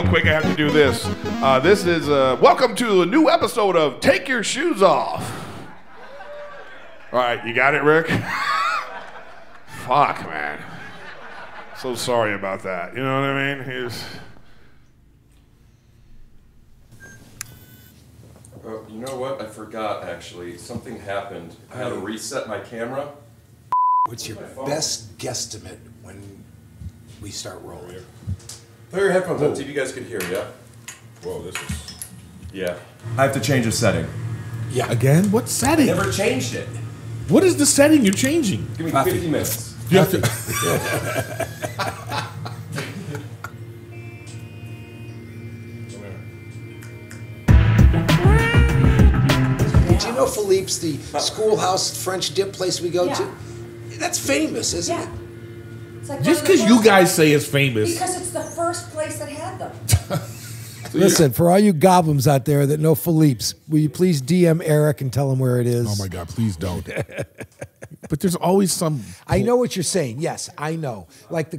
Quick, I have to do this. This is welcome to a new episode of Take Your Shoes Off. All right, you got it, Rick? Fuck, man. So sorry about that. You know what I mean? You know what? I forgot, actually. Something happened. I had to reset my camera. What's your best guesstimate when we start rolling? Put your headphones on, see if you guys could hear, yeah? Whoa, this is... Yeah. I have to change a setting. Yeah. Again? What setting? I never changed it. What is the setting you're changing? Give me 50 minutes. You have to... Did you know Philippe's the schoolhouse French dip place we go to? That's famous, isn't it? Like just because you guys say it's famous. Because it's the first place that had them. Listen, for all you goblins out there that know Philippe's, will you please DM Erik and tell him where it is? Oh my God, please don't. But there's always some... I know what you're saying. Yes, I know. Like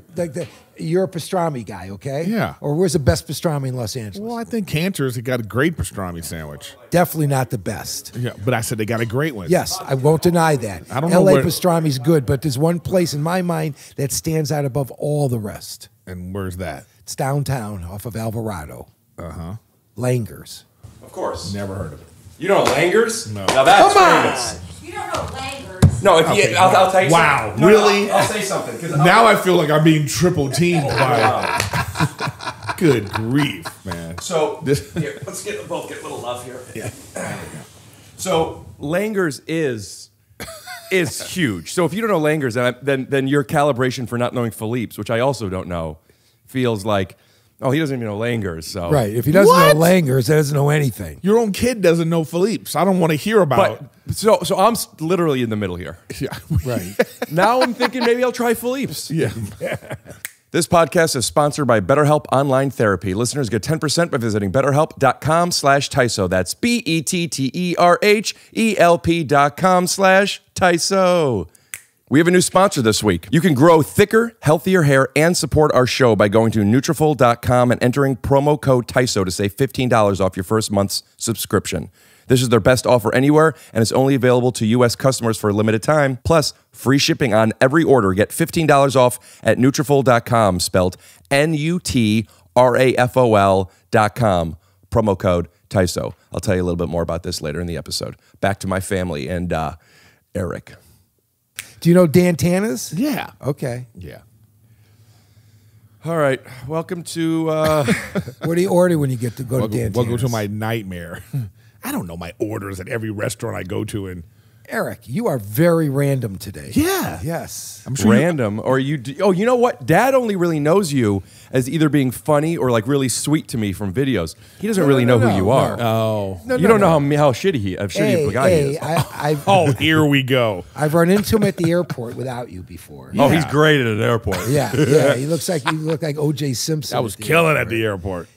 you're a pastrami guy, okay? Yeah. Or where's the best pastrami in Los Angeles? Well, I think Cantor's got a great pastrami sandwich. Definitely not the best. Yeah, but I said they got a great one. Yes, I won't deny that. I don't know LA where... pastrami's good, but there's one place in my mind that stands out above all the rest. And where's that? It's downtown off of Alvarado. Uh-huh. Langer's. Of course. Never heard of it. You know Langer's? No. Now that's Come on! famous. You don't know Langer's. No, if you, I'll tell you wow, something. No, really? I'll say something. Now I feel like I'm being triple teamed by... Good grief, man. So, here, let's both get a little love here. Yeah. So, Langer's is huge. So if you don't know Langer's, then your calibration for not knowing Philippe's, which I also don't know, feels like, oh, he doesn't even know Langer's. So right. If he doesn't know Langer's, he doesn't know anything. Your own kid doesn't know Philippe's. I don't want to hear about it. So I'm literally in the middle here. Yeah. Right. Now I'm thinking maybe I'll try Philippe's. Yeah. This podcast is sponsored by BetterHelp Online Therapy. Listeners get 10% by visiting betterhelp.com/TYSO. That's BetterHelp.com/TYSO. We have a new sponsor this week. You can grow thicker, healthier hair and support our show by going to Nutrafol.com and entering promo code TYSO to save $15 off your first month's subscription. This is their best offer anywhere, and it's only available to U.S. customers for a limited time. Plus, free shipping on every order. Get $15 off at Nutrafol.com, spelled Nutrafol.com. Promo code TYSO. I'll tell you a little bit more about this later in the episode. Back to my family and Erik. Do you know Dan Tana's? Yeah. Okay. Yeah. All right. Welcome to... What do you order when you get to go to Dan Tana's? Welcome to my nightmare. I don't know my orders at every restaurant I go to. And Erik, you are very random today. Yeah. Yes. I'm sure random. Or you... Oh, you know what? Dad only really knows you as either being funny or like really sweet to me from videos. He doesn't really know who you are. Oh. You don't know how shitty of a guy he is. Oh, here we go. I've run into him at the airport without you before. Oh, he's great at an airport. Yeah, yeah. He look like O.J. Simpson. I was killing at the airport.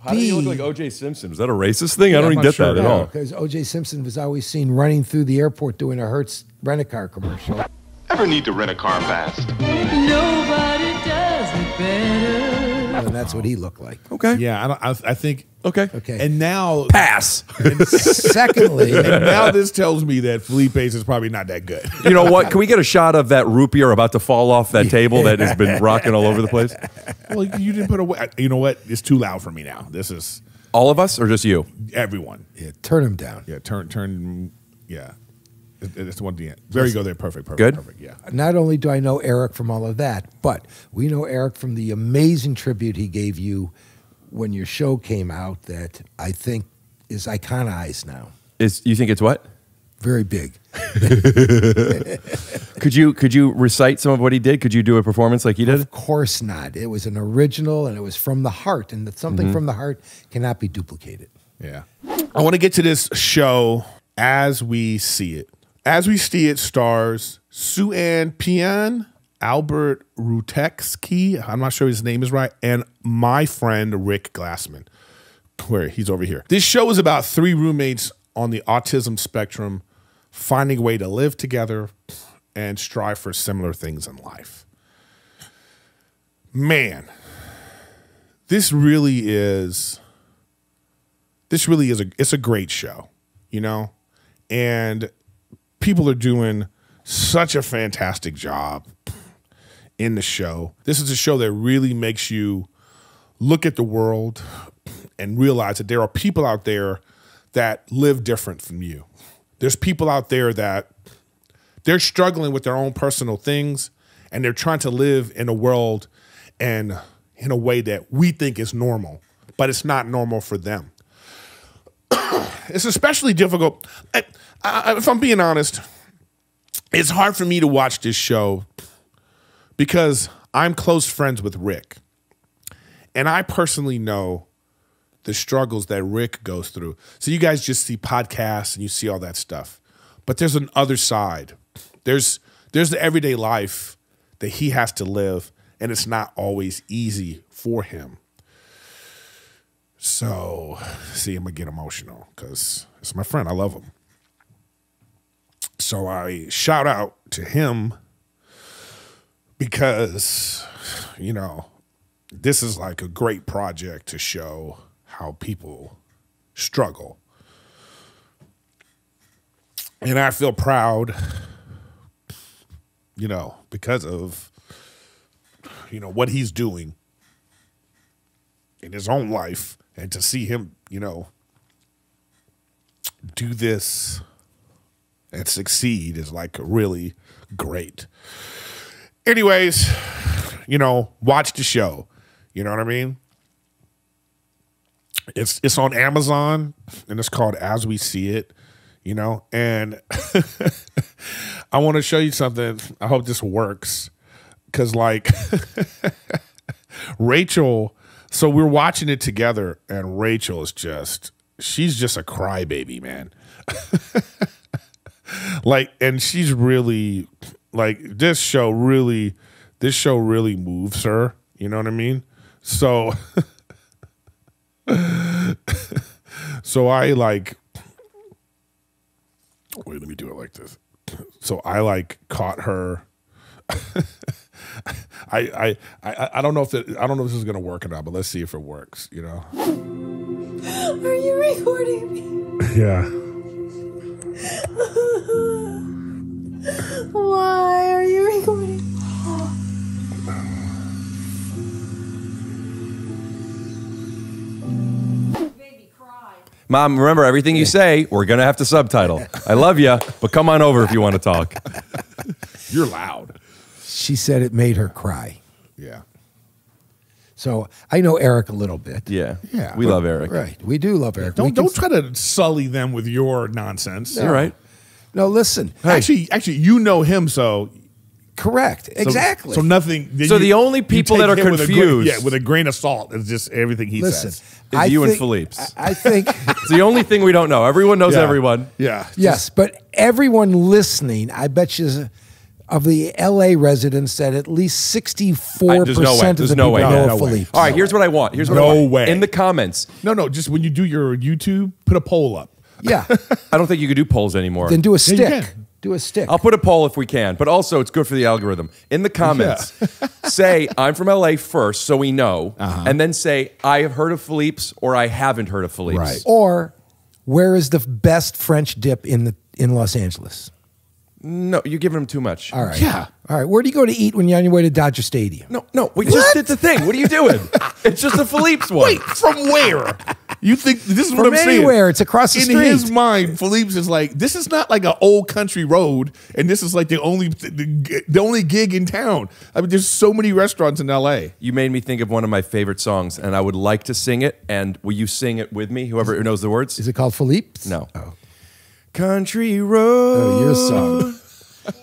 How do you look like O.J. Simpson? Is that a racist thing? I don't even get that at all. Because O.J. Simpson was always seen running through the airport doing a Hertz rent-a-car commercial. Ever need to rent a car fast? Nobody does it better. And that's what he looked like. Okay. Yeah, I think... Okay. Okay. And now... Pass. Secondly... And now this tells me that Felipe's is probably not that good. You know what? Can we get a shot of that root beer about to fall off that table that has been rocking all over the place? Well, you didn't put away... You know what? It's too loud for me now. This is... All of us or just you? Everyone. Yeah, turn him down. Yeah, turn... Yeah. It's one at the end. There you go. There, perfect. Good? Perfect. Yeah. Not only do I know Erik from all of that, but we know Erik from the amazing tribute he gave you when your show came out that I think is iconized now. You think it's what? Very big. Could you recite some of what he did? Could you do a performance like he did? Of course not. It was an original, and it was from the heart, and that something from the heart cannot be duplicated. Yeah. I want to get to this show as we see it. As we see it stars Sue-Ann Pian, Albert Ruteksky, I'm not sure his name is right, and my friend Rick Glassman, where he's over here. This show is about 3 roommates on the autism spectrum finding a way to live together and strive for similar things in life. Man, this really is it's a great show, you know? And people are doing such a fantastic job in the show. This is a show that really makes you look at the world and realize that there are people out there that live different from you. There's people out there that they're struggling with their own personal things, and they're trying to live in a world and in a way that we think is normal, but it's not normal for them. It's especially difficult. If I'm being honest, it's hard for me to watch this show because I'm close friends with Rick. And I personally know the struggles that Rick goes through. So you guys just see podcasts and you see all that stuff. But there's an other side. There's the everyday life that he has to live, and it's not always easy for him. So, see, I'm going to get emotional because it's my friend. I love him. So I shout out to him because, you know, this is like a great project to show how people struggle. And I feel proud, you know, because of, you know, what he's doing in his own life. And to see him, you know, do this and succeed is like really great. Anyways, you know, watch the show. You know what I mean? It's on Amazon, and it's called As We See It, you know? And I want to show you something. I hope this works. Because, like, Rachel... So we're watching it together, and Rachel is she's just a crybaby, man. Like, and she's really, like, this show really moves her. You know what I mean? So, so I like, wait, let me do it like this. So I like caught her. I don't know if this is gonna work or not, but let's see if it works. You know. Are you recording me? Yeah. Why are you recording? Baby, cry. Mom, remember, everything you say, we're going to have to subtitle. I love you, but come on over if you want to talk. You're loud. She said it made her cry. Yeah. So I know Erik a little bit. Yeah. Yeah. We love Erik. Right. We do love Erik. Don't try to sully them with your nonsense. You're right. No, listen. Actually, you know him, so Correct. Exactly. So nothing. So the only people you that take are him confused, with a grain of salt is just everything he Listen, says. is you and Philippe's. I think It's the only thing we don't know. Everyone knows Yeah. everyone. Yeah. yes, but everyone listening, I bet you, of the LA residents, that at least 64% There's no way. of the There's people no way. know No way. Philippe. All right, here's what I want. Here's what I No want. way. In the comments. No. Just when you do your YouTube, put a poll up. Yeah. I don't think you could do polls anymore. Then do a you stick. can. Do a stick. I'll put a poll if we can, but also it's good for the algorithm. In the comments, say I'm from LA first, so we know, and then say I have heard of Philippe's or I haven't heard of Philippe's. Right. Or where is the best French dip in Los Angeles? No, you're giving them too much. All right. Yeah. All right. Where do you go to eat when you're on your way to Dodger Stadium? No, we just did the thing. What are you doing? It's just a Philippe's one. Wait, from where? You think this is what From I'm saying? anywhere, it's across the In street. his mind, Philippe's is like, this is not like an old country road, and this is like the only gig in town. I mean, there's so many restaurants in L.A. You made me think of one of my favorite songs, and I would like to sing it. And will you sing it with me? Whoever knows the words. Is it called Philippe's? No. Oh. Country road. Oh, your song.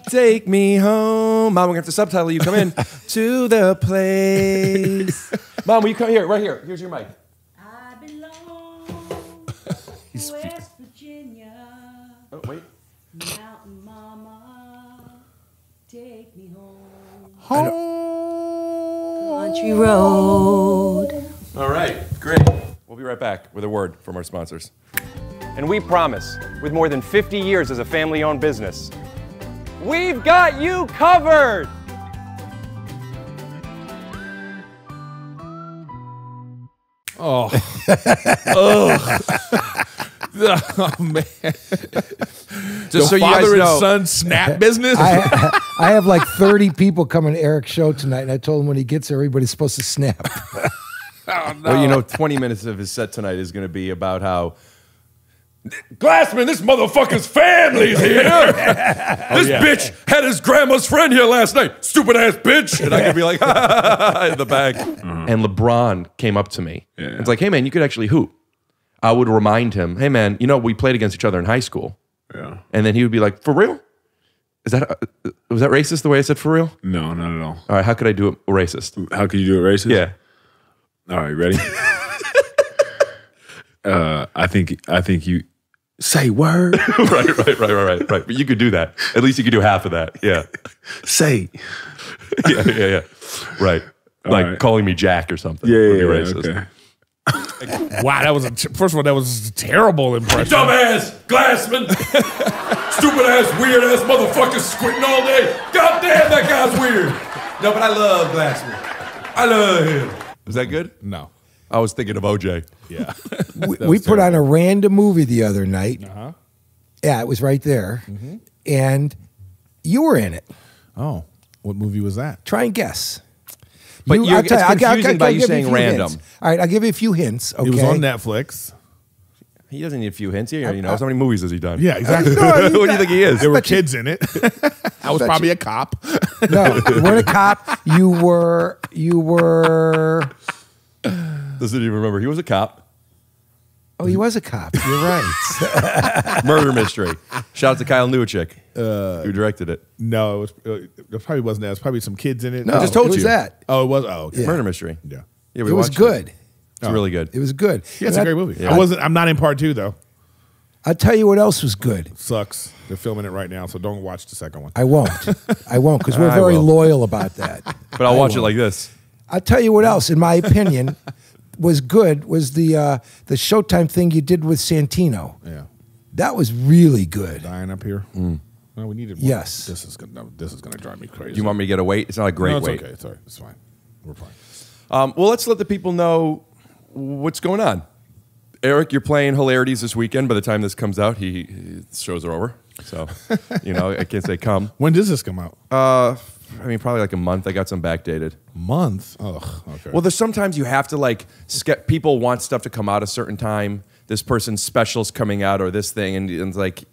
Take me home. Mom, we're going to have to subtitle you. Come in to the place. Mom, will you come here? Right here. Here's your mic. I belong to West Virginia. Oh, wait. Mountain Mama, take me home. Country road. All right. Great. We'll be right back with a word from our sponsors. And we promise, with more than 50 years as a family-owned business, we've got you covered! Oh. Oh, man. Just so you guys father know, and son snap business? I have like 30 people coming to Erik's show tonight, and I told him when he gets there, everybody's supposed to snap. Oh, no. well, you know, 20 minutes of his set tonight is going to be about how Glassman, this motherfucker's family's here. This bitch had his grandma's friend here last night. Stupid ass bitch. And I could be like, in the back. And LeBron came up to me. Yeah. It's like, hey, man, you could actually hoop. I would remind him, hey, man, you know, we played against each other in high school. Yeah. And then he would be like, for real? Was that racist the way I said for real? No, not at all. All right, how could I do it racist? How could you do it racist? Yeah. All right, ready? I think you say word. right. But you could do that. At least you could do half of that. Yeah. Say. Yeah. Right. Like calling me Jack or something. Yeah, would be racist. Okay. Wow, that was first of all, that was a terrible impression. Dumbass, Glassman, stupid ass, weird ass motherfucker squinting all day. God damn, that guy's weird. No, but I love Glassman. I love him. Was that good? No. I was thinking of OJ. Yeah. We put on a random movie the other night. Uh-huh. Yeah, it was right there. Mm-hmm. And you were in it. Oh, what movie was that? Try and guess. But it's confusing by you saying random. Hints. All right, I'll give you a few hints. Okay. It was on Netflix. He doesn't need a few hints. He already knows. How many movies has he done? Yeah, exactly. What do you think he is? There were kids in it. I was probably a cop. No, you weren't a cop. You were. Doesn't even remember. He was a cop. Oh, he was a cop. You're right. Murder mystery. Shout out to Kyle Newchick, who directed it. No, it probably wasn't that. It was probably some kids in it. No, I just told it was you. that. Oh, it was. Oh, okay. Yeah. Murder mystery. Yeah. Yeah, It was good. It's really good. It was good. Yeah, it's a great movie. Yeah. I'm not in part 2 though. I'll tell you what else was good. Sucks. They're filming it right now, so don't watch the second one. I won't, because we're very loyal about that. But I'll watch it like this. I'll tell you what else, in my opinion, was good was the Showtime thing you did with Santino. Yeah. That was really good. Dying up here. No, we needed one. Yes. This is gonna drive me crazy. Do you want me to get a weight? It's not a great No, it's weight. okay. It's all right. It's fine. We're fine. Well, let's let the people know what's going on. Erik, you're playing Hilarities this weekend. By the time this comes out, the shows are over. So, I can't say come. When does this come out? I mean, probably like a month. I got some backdated. Month? Oh, okay. Well, there's sometimes you have to people want stuff to come out a certain time. This person's special's coming out or this thing. And it's like,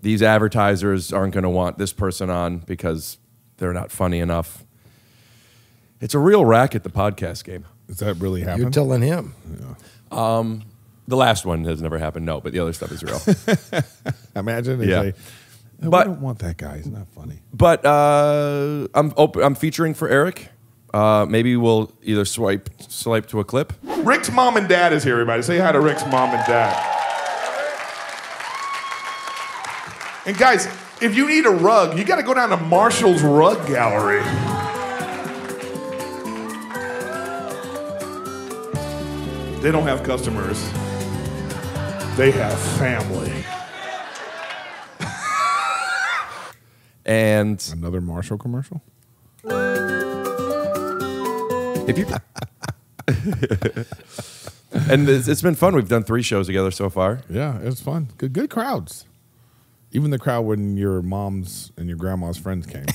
these advertisers aren't going to want this person on because they're not funny enough. It's a real racket, the podcast game. Does that really happen? You're telling him. Yeah. The last one has never happened, no, but the other stuff is real. Imagine. Yeah. Say, no, But- we don't want that guy. He's not funny. But I'm featuring for Erik. Maybe we'll either swipe to a clip. Rick's mom and dad is here, everybody. Say hi to Rick's mom and dad. And guys, if you need a rug, you got to go down to Marshall's Rug Gallery. They don't have customers. They have family. And Another Marshall commercial? if you and it's been fun. We've done 3 shows together so far. Yeah, it was fun. Good crowds. Even the crowd when your mom's and your grandma's friends came.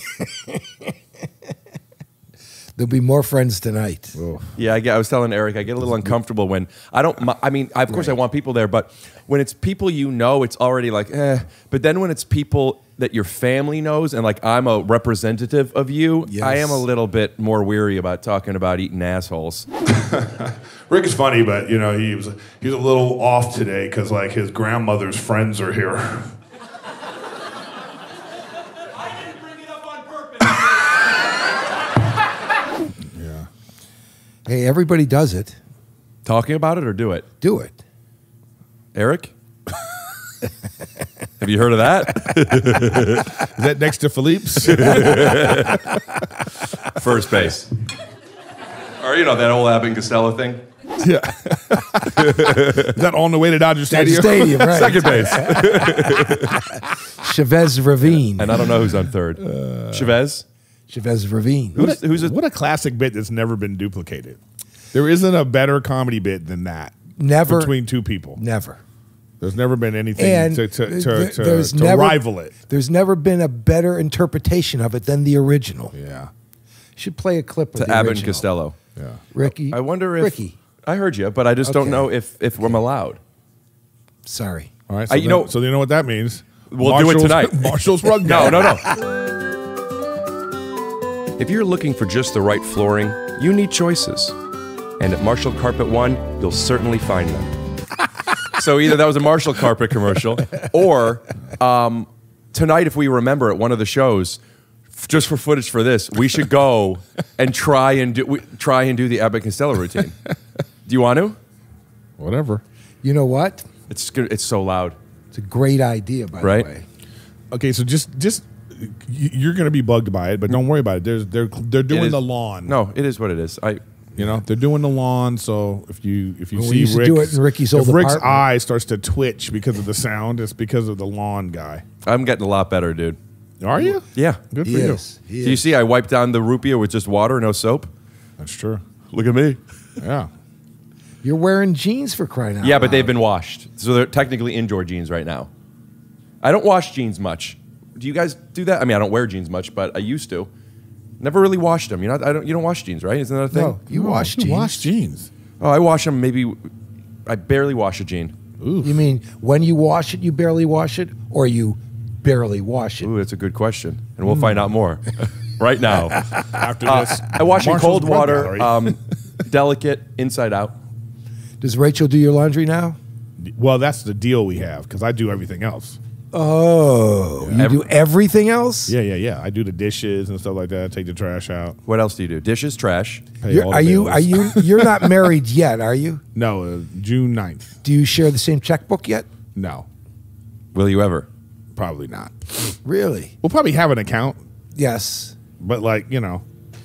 There'll be more friends tonight. Yeah, I was telling Erik, I get a little uncomfortable when I don't. I mean, of course, I want people there, but when it's people you know, it's already like, eh. But then when it's people that your family knows, and like I'm a representative of you, I am a little bit more weary about talking about eating assholes. Rick is funny, but you know he was a little off today because like his grandmother's friends are here. I didn't bring it up on purpose. Yeah. Hey, everybody does it. Talking about it or do it? Do it. Erik? Have you heard of that? Is that next to Philippe's? First base. Or, you know, that old Abbott and Castella thing? Yeah. Is that on the way to Dodger Stadium? Stadium, right. Second base. Chavez Ravine. And I don't know who's on third. Chavez? Chavez Ravine. What a classic bit that's never been duplicated. There isn't a better comedy bit than that. Never. Between two people. Never. There's never been anything And to rival it. There's never been a better interpretation of it than the original. Yeah. Should play a clip of To the Abbott and original. Costello. Yeah. Ricky. I wonder if... Ricky. I heard you, but I just don't Okay. know if I'm allowed. Sorry. All right. So you know what that means. We'll do it tonight. Marshall's rug. No. If you're looking for just the right flooring, you need choices. And at Marshall Carpet One, you'll certainly find them. So either that was a Marshall Carpet commercial, or tonight, if we remember at one of the shows, just for footage for this, we should go and try and do the Abbott and Costello routine. Do you want to? Whatever. You know what? It's good. It's so loud. It's a great idea, by Right? the way. Okay, so just you're going to be bugged by it, but don't worry about it. They're doing the lawn. No, it is what it is. You know, they're doing the lawn, so if you we see used to Rick's, do it in Ricky's old Rick's apartment. eye starts to twitch because of the sound, it's because of the lawn guy. I'm getting a lot better, dude. Are you? Yeah. Good for He you. is. He Do you is. see I wiped down the root beer with just water, no soap? That's true. Look at me. Yeah. You're wearing jeans for crying out Yeah, but loud. they've been washed. So they're technically indoor jeans right now. I don't wash jeans much. Do you guys do that? I mean, I don't wear jeans much, but I used to. Never really washed them. You don't wash jeans, right? Isn't that a thing? No, you wash jeans. Wash jeans. Oh, I wash them maybe. I barely wash a jean. Oof. You mean when you wash it, you barely wash it, or you barely wash it? Ooh, that's a good question. And we'll find out more right now. After this, I wash in Marshall's cold Rug water, Gallery. delicate, inside out. Does Rachel do your laundry now? Well, that's the deal we have because I do everything else. Oh, you do everything else? Yeah. I do the dishes and stuff like that. Take the trash out. What else do you do? Dishes, trash. Pay all the Are bills. you're not married yet, are you? No, June 9th. Do you share the same checkbook yet? No, Will you ever? probably not. Really? We'll probably have an account, Yes. but like, you know.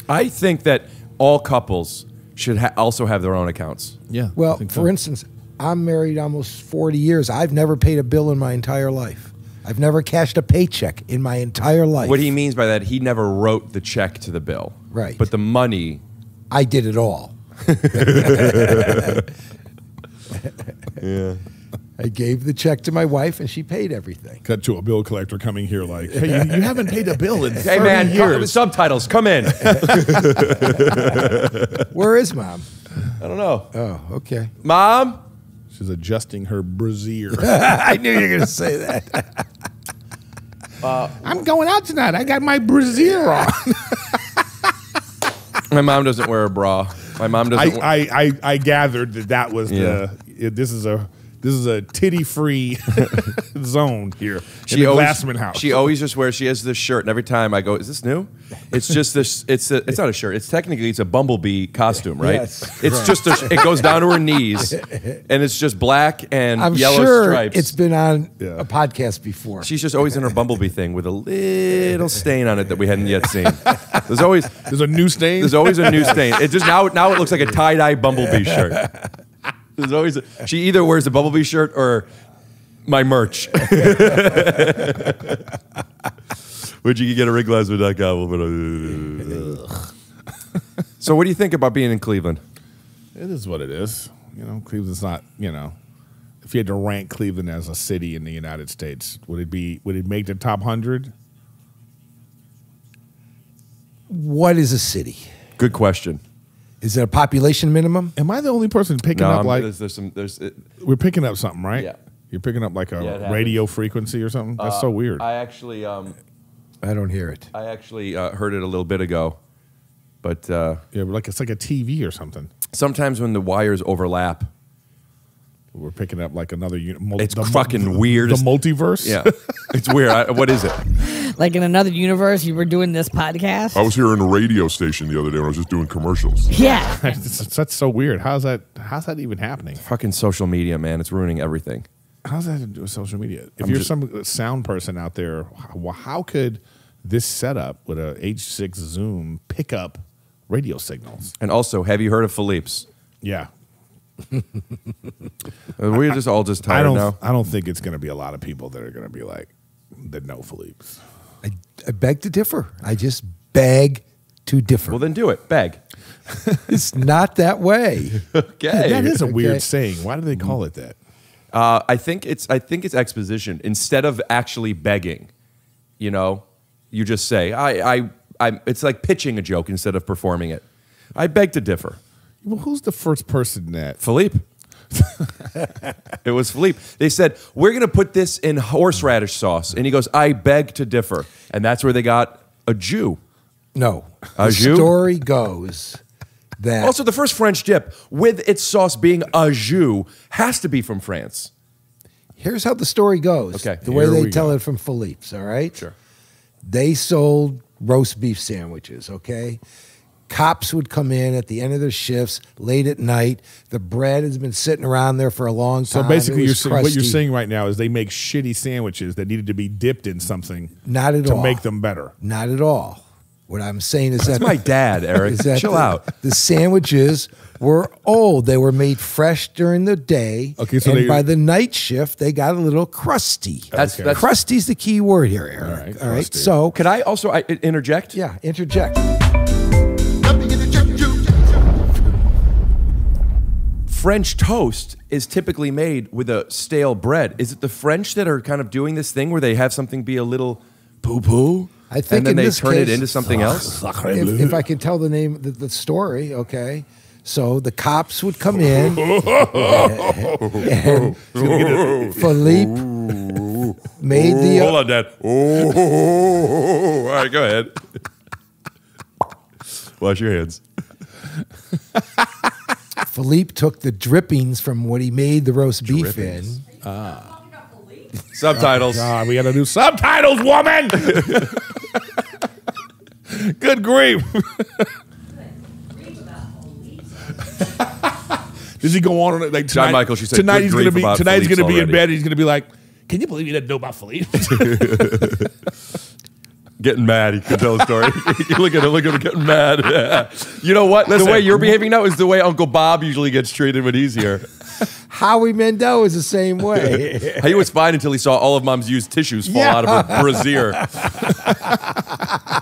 I think that all couples should also have their own accounts. Yeah. Well, for instance, I'm married almost 40 years. I've never paid a bill in my entire life. I've never cashed a paycheck in my entire life. What he means by that, he never wrote the check to the bill. Right. But the money. I did it all. Yeah. I gave the check to my wife, and she paid everything. Cut to a bill collector coming here like, hey, you haven't paid a bill in 30 Hey, man, years. subtitles, come in. Where is Mom? I don't know. Oh, okay. Mom? She's adjusting her brassiere. I knew you were going to say that. I'm going out tonight. I got my brassiere on. My mom doesn't wear a bra. My mom doesn't. I gathered that was this is a titty-free zone here in the Glassman house. She always just wears. She has this shirt, and every time I go, "Is this new?" It's just this. It's not a shirt. It's technically a bumblebee costume, right? Yes, it's right. just it goes down to her knees, and it's just black and I'm yellow sure stripes. it's been on a podcast before. She's just always in her bumblebee thing with a little stain on it that we hadn't yet seen. There's a new stain. There's always a new stain. It just now it looks like a tie-dye bumblebee shirt. There's always she either wears a bumblebee shirt or my merch, which you can get at rickglassman.com. So, what do you think about being in Cleveland? It is what it is. You know, Cleveland's not. You know, if you had to rank Cleveland as a city in the United States, would it make the top 100? What is a city? Good question. Is it a population minimum? Am I the only person picking up like? We're picking up something, right? Yeah. You're picking up like a it radio frequency or something. That's so weird. I actually, I don't hear it. I actually heard it a little bit ago, but yeah, like it's like a TV or something. Sometimes when the wires overlap, we're picking up like another unit. It's fucking weird. The multiverse. Yeah, it's weird. What is it? Like in another universe, you were doing this podcast. I was hearing a radio station the other day when I was just doing commercials. Yeah, that's so weird. How's that even happening? Fucking social media, man. It's ruining everything. How's that to do with social media? If you're some sound person out there, how could this setup with a H6 Zoom pick up radio signals? And also, have you heard of Philippe's? Yeah. We're just all tired now. I don't think it's going to be a lot of people that are going to be like, that know Philippe's. I beg to differ. I just beg to differ. Well, then do it. Beg. It's not that way. Okay. That is a weird saying. Why do they call it that? I think it's exposition. Instead of actually begging, you just say, it's like pitching a joke instead of performing it. I beg to differ. Well, who's the first person that? Philippe. It was Philippe. They said, we're going to put this in horseradish sauce. And he goes, I beg to differ. And that's where they got a Jew. No. A Jew? The story goes that... Also, the first French dip, with its sauce being a Jew, has to be from France. Here's how the story goes. Okay. The way they tell it from Philippe's, all right? Sure. They sold roast beef sandwiches, okay? Cops would come in at the end of their shifts, late at night. The bread has been sitting around there for a long time. So basically, what you're crusty. saying right now is they make shitty sandwiches that needed to be dipped in something Not at all. to make them better. Not at all. What I'm saying is That's my dad, Eric. is that Chill out. The sandwiches were old. They were made fresh during the day. Okay, so and by the night shift, they got a little crusty. That's Crusty's the key word here, Eric. All right. So, could I also interject? Yeah, interject. French toast is typically made with a stale bread. Is it the French that are kind of doing this thing where they have something be a little poo-poo? I think and then in they this turn case, it into something else? If I can tell the name of the story, okay. So the cops would come in, and Philippe made the... Hold on, Dad. All right, go ahead. Wash your hands. Philippe took the drippings from what he made the roast beef in. Subtitles. Oh, God, we got to do subtitles, woman. Good grief. Does he go on like tonight? JonMichael, she said, tonight good he's gonna grief be about tonight he's Philippe's gonna be in already. bed. He's gonna be like, "Can you believe you didn't know about Philippe?" Getting mad. He can tell the story. Look at him getting mad. Yeah. You know what? Listen, the way you're behaving now is the way Uncle Bob usually gets treated when he's here. Howie Mandel is the same way. He was fine until he saw all of Mom's used tissues fall out of her brassiere.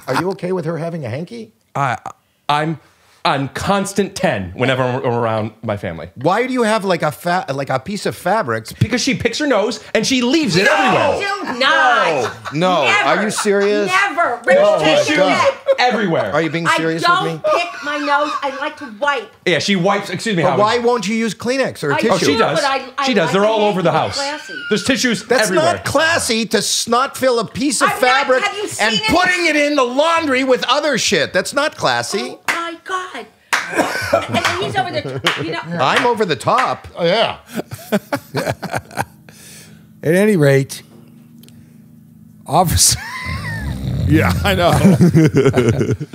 Are you okay with her having a hanky? I'm on constant 10 whenever I'm around my family. Why do you have like a piece of fabric? Because she picks her nose and she leaves it everywhere. Do not. No. Never. Are you serious? Never. Oh, my Take it God. back. Everywhere. Are you being serious I with don't me? pick my nose. I like to wipe. Yeah, she wipes. Excuse me. But Howard. why won't you use Kleenex or a I tissue? Oh, she do, does. but I She does. like They're my all over the hands house. classy. There's tissues That's everywhere. not classy to snot fill a piece of I'm not- fabric have you seen and it? putting it in the laundry with other shit. That's not classy. Oh my God. And then he's over there. You know. I'm over the top. Oh, yeah. At any rate, officer. Yeah, I know.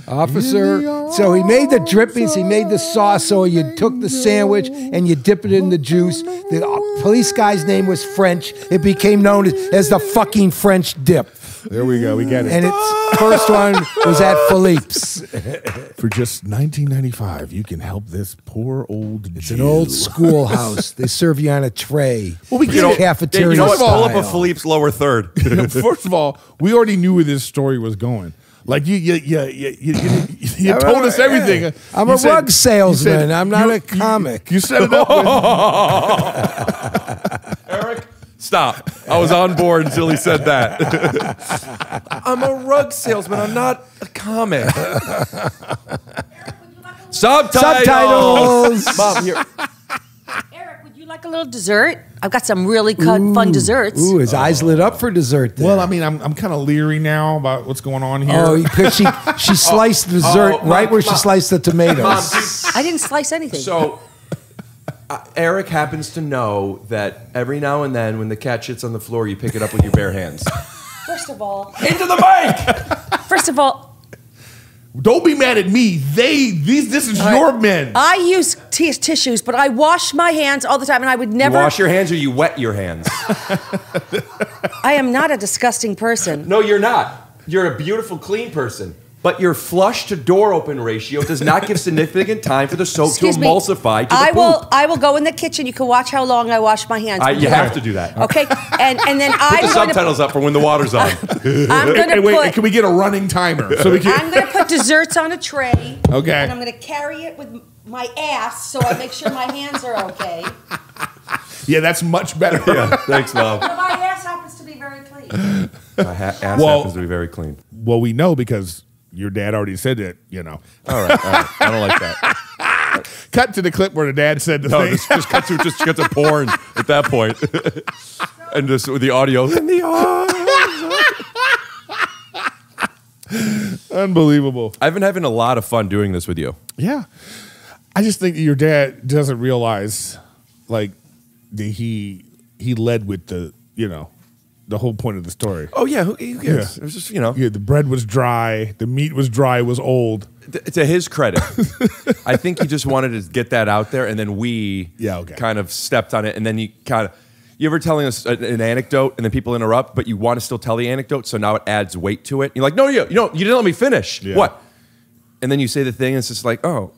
Officer. So he made the drippings, he made the sauce, so you took the sandwich and you dip it in the juice. The police guy's name was French. It became known as the fucking French dip. There we go. We get it. And its first one was at Philippe's. For just $19.95, you can help this poor old Jew. It's an old schoolhouse. They serve you on a tray. Well, we get it. Cafeteria You know what? Pull up a style. Philippe's lower third. First of all, we already knew where this story was going. Like you told us everything. I'm You a said- rug salesman. you said- I'm not you- a comic. You set it up. Eric, stop. I was on board until he said that. I'm a rug salesman. I'm not a comic. Eric, would you Subtitles. Mom, here. Eric, would you like a little dessert? I've got some really fun desserts. Ooh, his eyes lit up for dessert there. Well, I mean, I'm kind of leery now about what's going on here. Oh, because she sliced the dessert right where she sliced the tomatoes. I didn't slice anything. So, Erik happens to know that every now and then when the cat shits on the floor, you pick it up with your bare hands. First of all, into the mic. First of all, don't be mad at me. This is your men. I use tissues, but I wash my hands all the time, and I would never. You wash your hands or you wet your hands? I am not a disgusting person. No, you're not. You're a beautiful, clean person. But your flush to door open ratio does not give significant time for the soap to emulsify to the poop. I will go in the kitchen. You can watch how long I wash my hands. You have to do that. Okay, and then put the subtitles up for when the water's on. I'm gonna wait. Can we get a running timer? So we can. I'm gonna put desserts on a tray. Okay. And I'm gonna carry it with my ass, so I make sure my hands are okay. Yeah, that's much better. Yeah, thanks, Mom. But my ass happens to be very clean. My ass happens to be very clean. Well, we know because your dad already said that, you know. All right. I don't like that. Cut to the clip where the dad said the thing. Just cut to porn at that point. And just with the audio. And the Unbelievable. I've been having a lot of fun doing this with you. Yeah. I just think your dad doesn't realize, like, that he led with the, you know, the whole point of the story. Oh, yeah. Who cares? Yeah. It was just, you know. Yeah, the bread was dry. The meat was dry. It was old. To his credit, I think he just wanted to get that out there, and then we kind of stepped on it, and then you ever telling us an anecdote, and then people interrupt, but you want to still tell the anecdote, so now it adds weight to it. You're like, no, you didn't let me finish. Yeah. What? And then you say the thing, and it's just like, oh.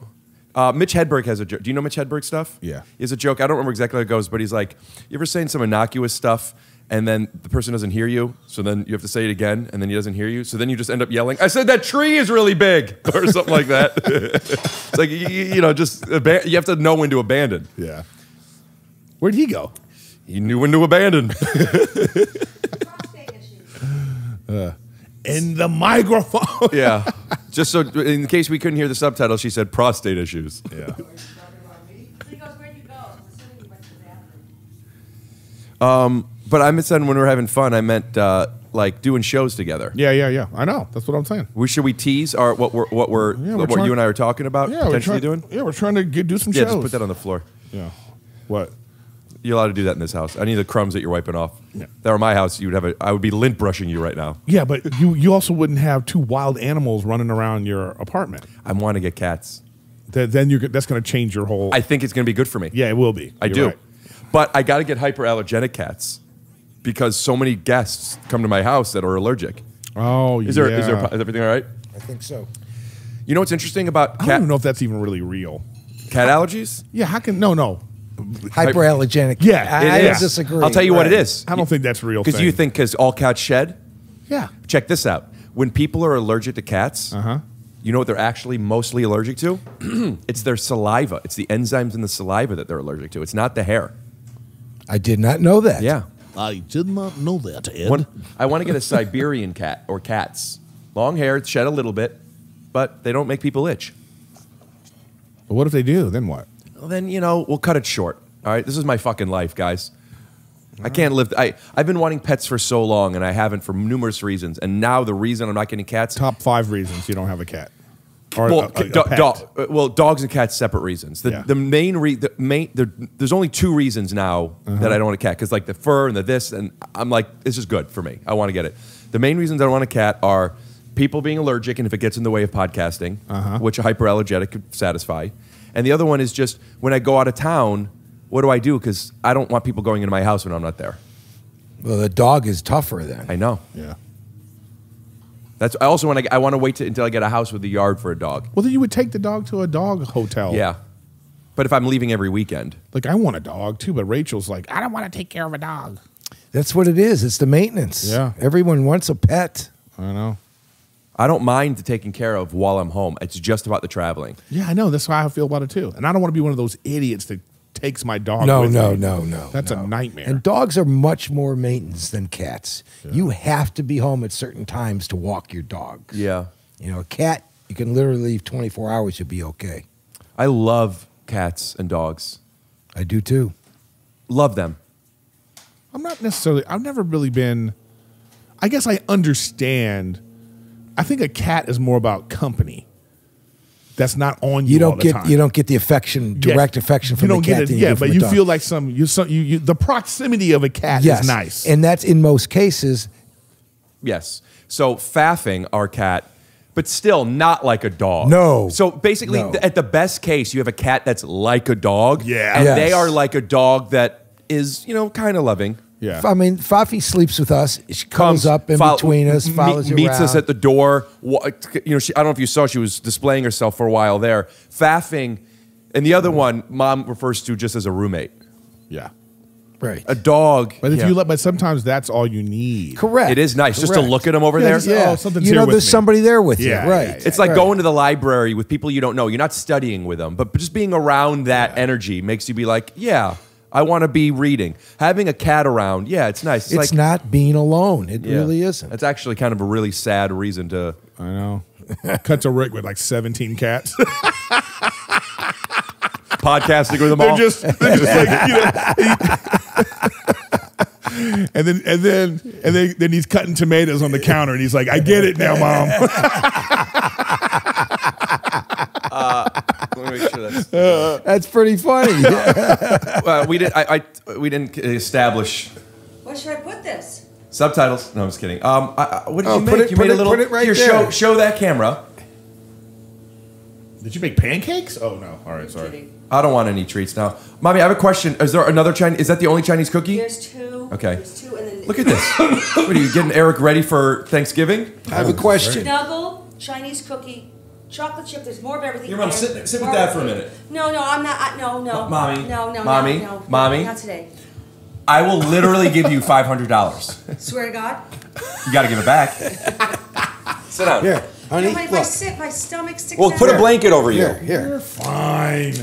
Mitch Hedberg has a joke. Do you know Mitch Hedberg stuff? Yeah. He has a joke. I don't remember exactly how it goes, but he's like, you ever saying some innocuous stuff, and then the person doesn't hear you, so then you have to say it again, and then he doesn't hear you, so then you just end up yelling, I said that tree is really big, or something like that. It's like, you know, just, you have to know when to abandon. Yeah. Where'd he go? He knew when to abandon. In the microphone. Yeah. Just so, in case we couldn't hear the subtitles, she said prostate issues. Yeah. But I meant when we were having fun, I meant like doing shows together. Yeah. I know. That's what I'm saying. Should we tease what you and I are talking about potentially doing? Yeah, we're trying to do some shows. Yeah, shows. just put that on the floor. Yeah. What? You're allowed to do that in this house. Any of the crumbs that you're wiping off. Yeah. If that were my house, I would be lint brushing you right now. Yeah, but you also wouldn't have two wild animals running around your apartment. I want to get cats. Then that's going to change your whole. I think it's going to be good for me. Yeah, it will be. I do. Right. But I got to get hyperallergenic cats because so many guests come to my house that are allergic. Oh, is everything all right? I think so. You know what's interesting about I don't even know if that's even really real. Cat allergies? Yeah, how can no. Hyperallergenic. Yeah, I disagree. I'll tell you what it is. I don't think that's real. Because you think because all cats shed? Yeah. Check this out. When people are allergic to cats, you know what they're actually mostly allergic to? It's their saliva. It's the enzymes in the saliva that they're allergic to. It's not the hair. I did not know that. Yeah. I did not know that, Ed. I want to get a Siberian cat or cats. Long hair, shed a little bit, but they don't make people itch. But what if they do? Then what? Well, then, we'll cut it short. All right? This is my fucking life, guys. I can't live. I've been wanting pets for so long, and I haven't for numerous reasons. And now the reason I'm not getting cats. Top 5 reasons you don't have a cat. Or well, a pet. Dogs and cats, separate reasons. The main there's only 2 reasons now that I don't want a cat, because like the fur and the this, and I'm like, this is good for me. I want to get it. The main reasons I don't want a cat are people being allergic, and if it gets in the way of podcasting, which a hyperallergenic could satisfy. And the other one is just when I go out of town, what do I do? Because I don't want people going into my house when I'm not there. Well, the dog is tougher then. I know. Yeah. I also want to wait until I get a house with a yard for a dog. Well, then you would take the dog to a dog hotel. Yeah. But if I'm leaving every weekend. Like, I want a dog too, but Rachel's like, I don't want to take care of a dog. That's what it is. It's the maintenance. Yeah. Everyone wants a pet. I know. I don't mind the taking care of while I'm home. It's just about the traveling. Yeah, I know. That's how I feel about it too. And I don't want to be one of those idiots that takes my dog No. with me. That's a nightmare. And dogs are much more maintenance than cats. Yeah. You have to be home at certain times to walk your dogs. Yeah. A cat, you can literally leave 24 hours, you'll be okay. I love cats and dogs. I do too. Love them. I'm not necessarily, I've never really been, I guess I understand. I think a cat is more about company. That's not on you all the time. You don't get the affection, direct affection from the cat. But you feel like the proximity of a cat is nice. And that's in most cases. Yes. So faffing our cat, but still not like a dog. No. So basically, at the best case, you have a cat that's like a dog. Yeah. And they are like a dog that is, kind of loving. Yeah. I mean, Fafi sleeps with us. She comes up in between us, follows you meets around. us at the door. I don't know if you saw, she was displaying herself for a while there. Faffing, and the other one, Mom refers to just as a roommate. Yeah. Right. A dog. But but sometimes that's all you need. Correct. It is nice just to look at them over there. Something's here with there's me. somebody there with you. Yeah, Right. yeah, yeah. It's like going to the library with people you don't know. You're not studying with them, but just being around that energy makes you be like, yeah, I want to be reading. Having a cat around, it's nice. It's not being alone. It really isn't. It's actually kind of a really sad reason to. I know. Cut to Rick with like 17 cats. Podcasting with them all. They're just like, and then he's cutting tomatoes on the counter, and he's like, "I get it now, Mom." Let me make sure that's pretty funny. we didn't establish. Where should I put this? Subtitles. No, I'm just kidding. What did you make? Put it right here, there. show that camera. Did you make pancakes? Oh no! All right, sorry. I don't want any treats now. Mommy, I have a question. Is there another Chinese? Is that the only Chinese cookie? There's two. Okay. There's two, and then Look at this. What are you getting Erik ready for Thanksgiving? I have a question. Snuggle, Chinese cookie, chocolate chip. There's more of everything. Your mom, and sit with more Dad of for a everything. minute. No, I'm not. No. Mommy. No. Mommy. No, Mommy. Not today. I will literally give you $500. Swear to God. You got to give it back. Sit down. Here, honey. If I sit, my stomach sticks Well, out. put a blanket over you. Here. You're fine.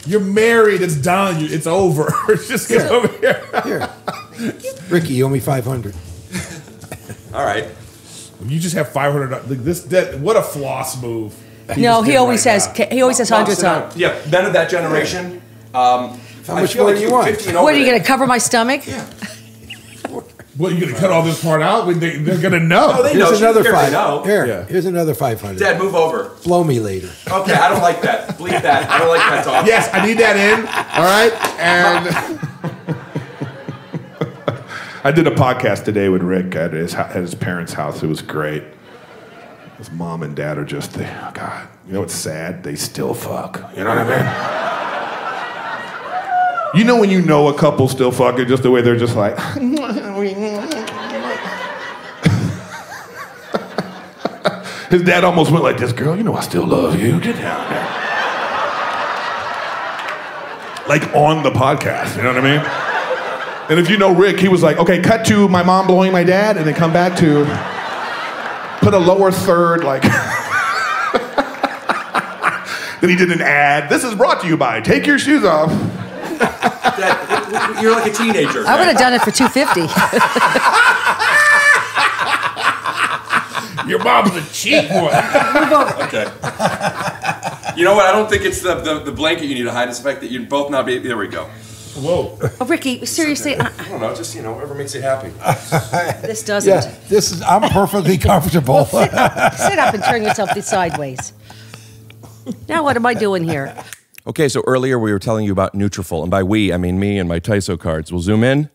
You're married. It's done. It's over. Just get over here. Here. Ricky, you owe me $500. All right. You just have $500. What a floss move. No, he always has hundreds Mom, on. yeah, men of that generation. How much more do you want? What are you going to cover my stomach? Yeah. What, you going to cut all this part out? They're going to know. No, they know. Here's another They $500. know. Here's another $500. Dad, move over. Blow me later. Okay, I don't like that. Bleep that. I don't like that talk. Yes, I need that in. All right. And I did a podcast today with Rick at his parents' house. It was great. His mom and dad are just, God, you know what's sad? They still fuck. You know what I mean? You know when you know a couple still fucking, just the way they're just like. His dad almost went like this, girl, you know I still love you. Get down there. Like on the podcast, you know what I mean? And if you know Rick, he was like, okay, cut to my mom blowing my dad, and then come back to put a lower third, like. Then he did an ad. This is brought to you by Take Your Shoes Off. Dad, you're like a teenager. I would have done it for $250. Your mom's a cheap one. Okay. You know what? I don't think it's the blanket you need to hide. It's the fact that you both not be. There we go. Whoa. Oh, Ricky, seriously. I don't know. Just whatever makes you happy. This doesn't. Yeah, I'm perfectly comfortable. Sit up and turn yourself sideways. Now what am I doing here? Okay, so earlier we were telling you about Nutrafol, and by we, I mean me and my TYSO cards. We'll zoom in.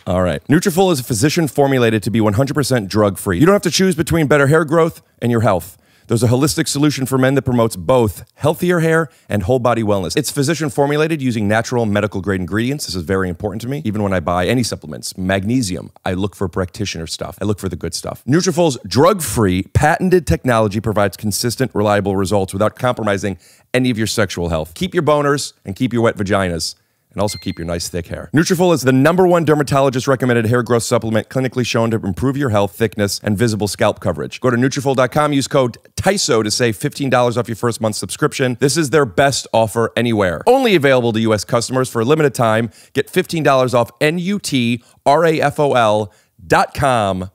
All right. Nutrafol is a physician formulated to be 100% drug-free. You don't have to choose between better hair growth and your health. There's a holistic solution for men that promotes both healthier hair and whole body wellness. It's physician formulated using natural medical grade ingredients. This is very important to me. Even when I buy any supplements, magnesium, I look for practitioner stuff. I look for the good stuff. Nutrafol's drug-free, patented technology provides consistent, reliable results without compromising any of your sexual health. Keep your boners and keep your wet vaginas. And also keep your nice thick hair. Nutrafol is the #1 dermatologist-recommended hair growth supplement clinically shown to improve your health, thickness, and visible scalp coverage. Go to Nutrafol.com, use code TYSO to save $15 off your first month subscription. This is their best offer anywhere. Only available to U.S. customers for a limited time. Get $15 off NUTRAFOL.com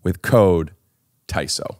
with code TYSO.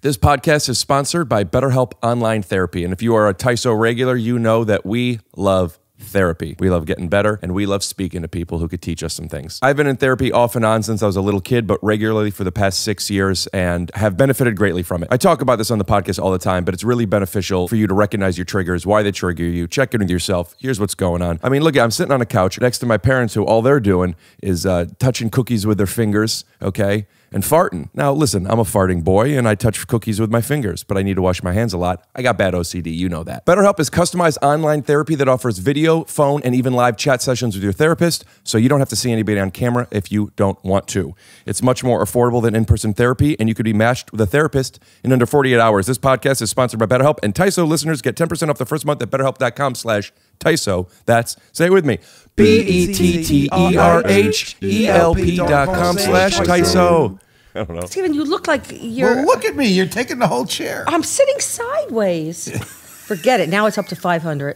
This podcast is sponsored by BetterHelp Online Therapy. And if you are a TYSO regular, you know that we love therapy. We love getting better, and we love speaking to people who could teach us some things. I've been in therapy off and on since I was a little kid, but regularly for the past 6 years, and have benefited greatly from it. I talk about this on the podcast all the time, but it's really beneficial for you to recognize your triggers, why they trigger you, check in with yourself. Here's what's going on. I mean, look, I'm sitting on a couch next to my parents who all they're doing is touching cookies with their fingers, okay? And farting. Now, listen, I'm a farting boy, and I touch cookies with my fingers, but I need to wash my hands a lot. I got bad OCD, you know that. BetterHelp is customized online therapy that offers video, phone, and even live chat sessions with your therapist, so you don't have to see anybody on camera if you don't want to. It's much more affordable than in-person therapy, and you could be matched with a therapist in under 48 hours. This podcast is sponsored by BetterHelp, and TYSO listeners get 10% off the first month at BetterHelp.com/TYSO. That's, say it with me, BetterHelp.com/TYSO. I don't know. Steven, you look like you're... Well, look at me. You're taking the whole chair. I'm sitting sideways. Forget it. Now it's up to 500.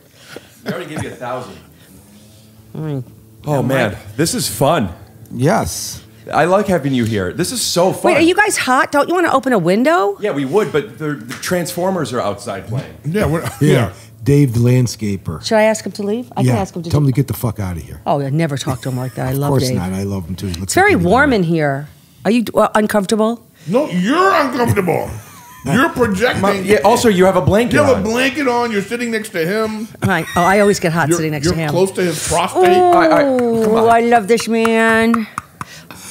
I already gave you 1,000. Oh, man. This is fun. Yes. I like having you here. This is so fun. Wait, are you guys hot? Don't you want to open a window? Yeah, we would, but the Transformers are outside playing. Yeah. Dave, the landscaper. Should I ask him to leave? I can ask him to Tell him to get the fuck out of here. Oh, I never talk to him like that. I love Dave. Of course not. I love him too. It's very warm in here. Are you uncomfortable? No, you're uncomfortable. You're projecting. Yeah, also, you have a blanket You have on. a blanket on. You're sitting next to him. Right. Oh, I always get hot sitting next to him. You're close to his prostate. Oh, I love this man.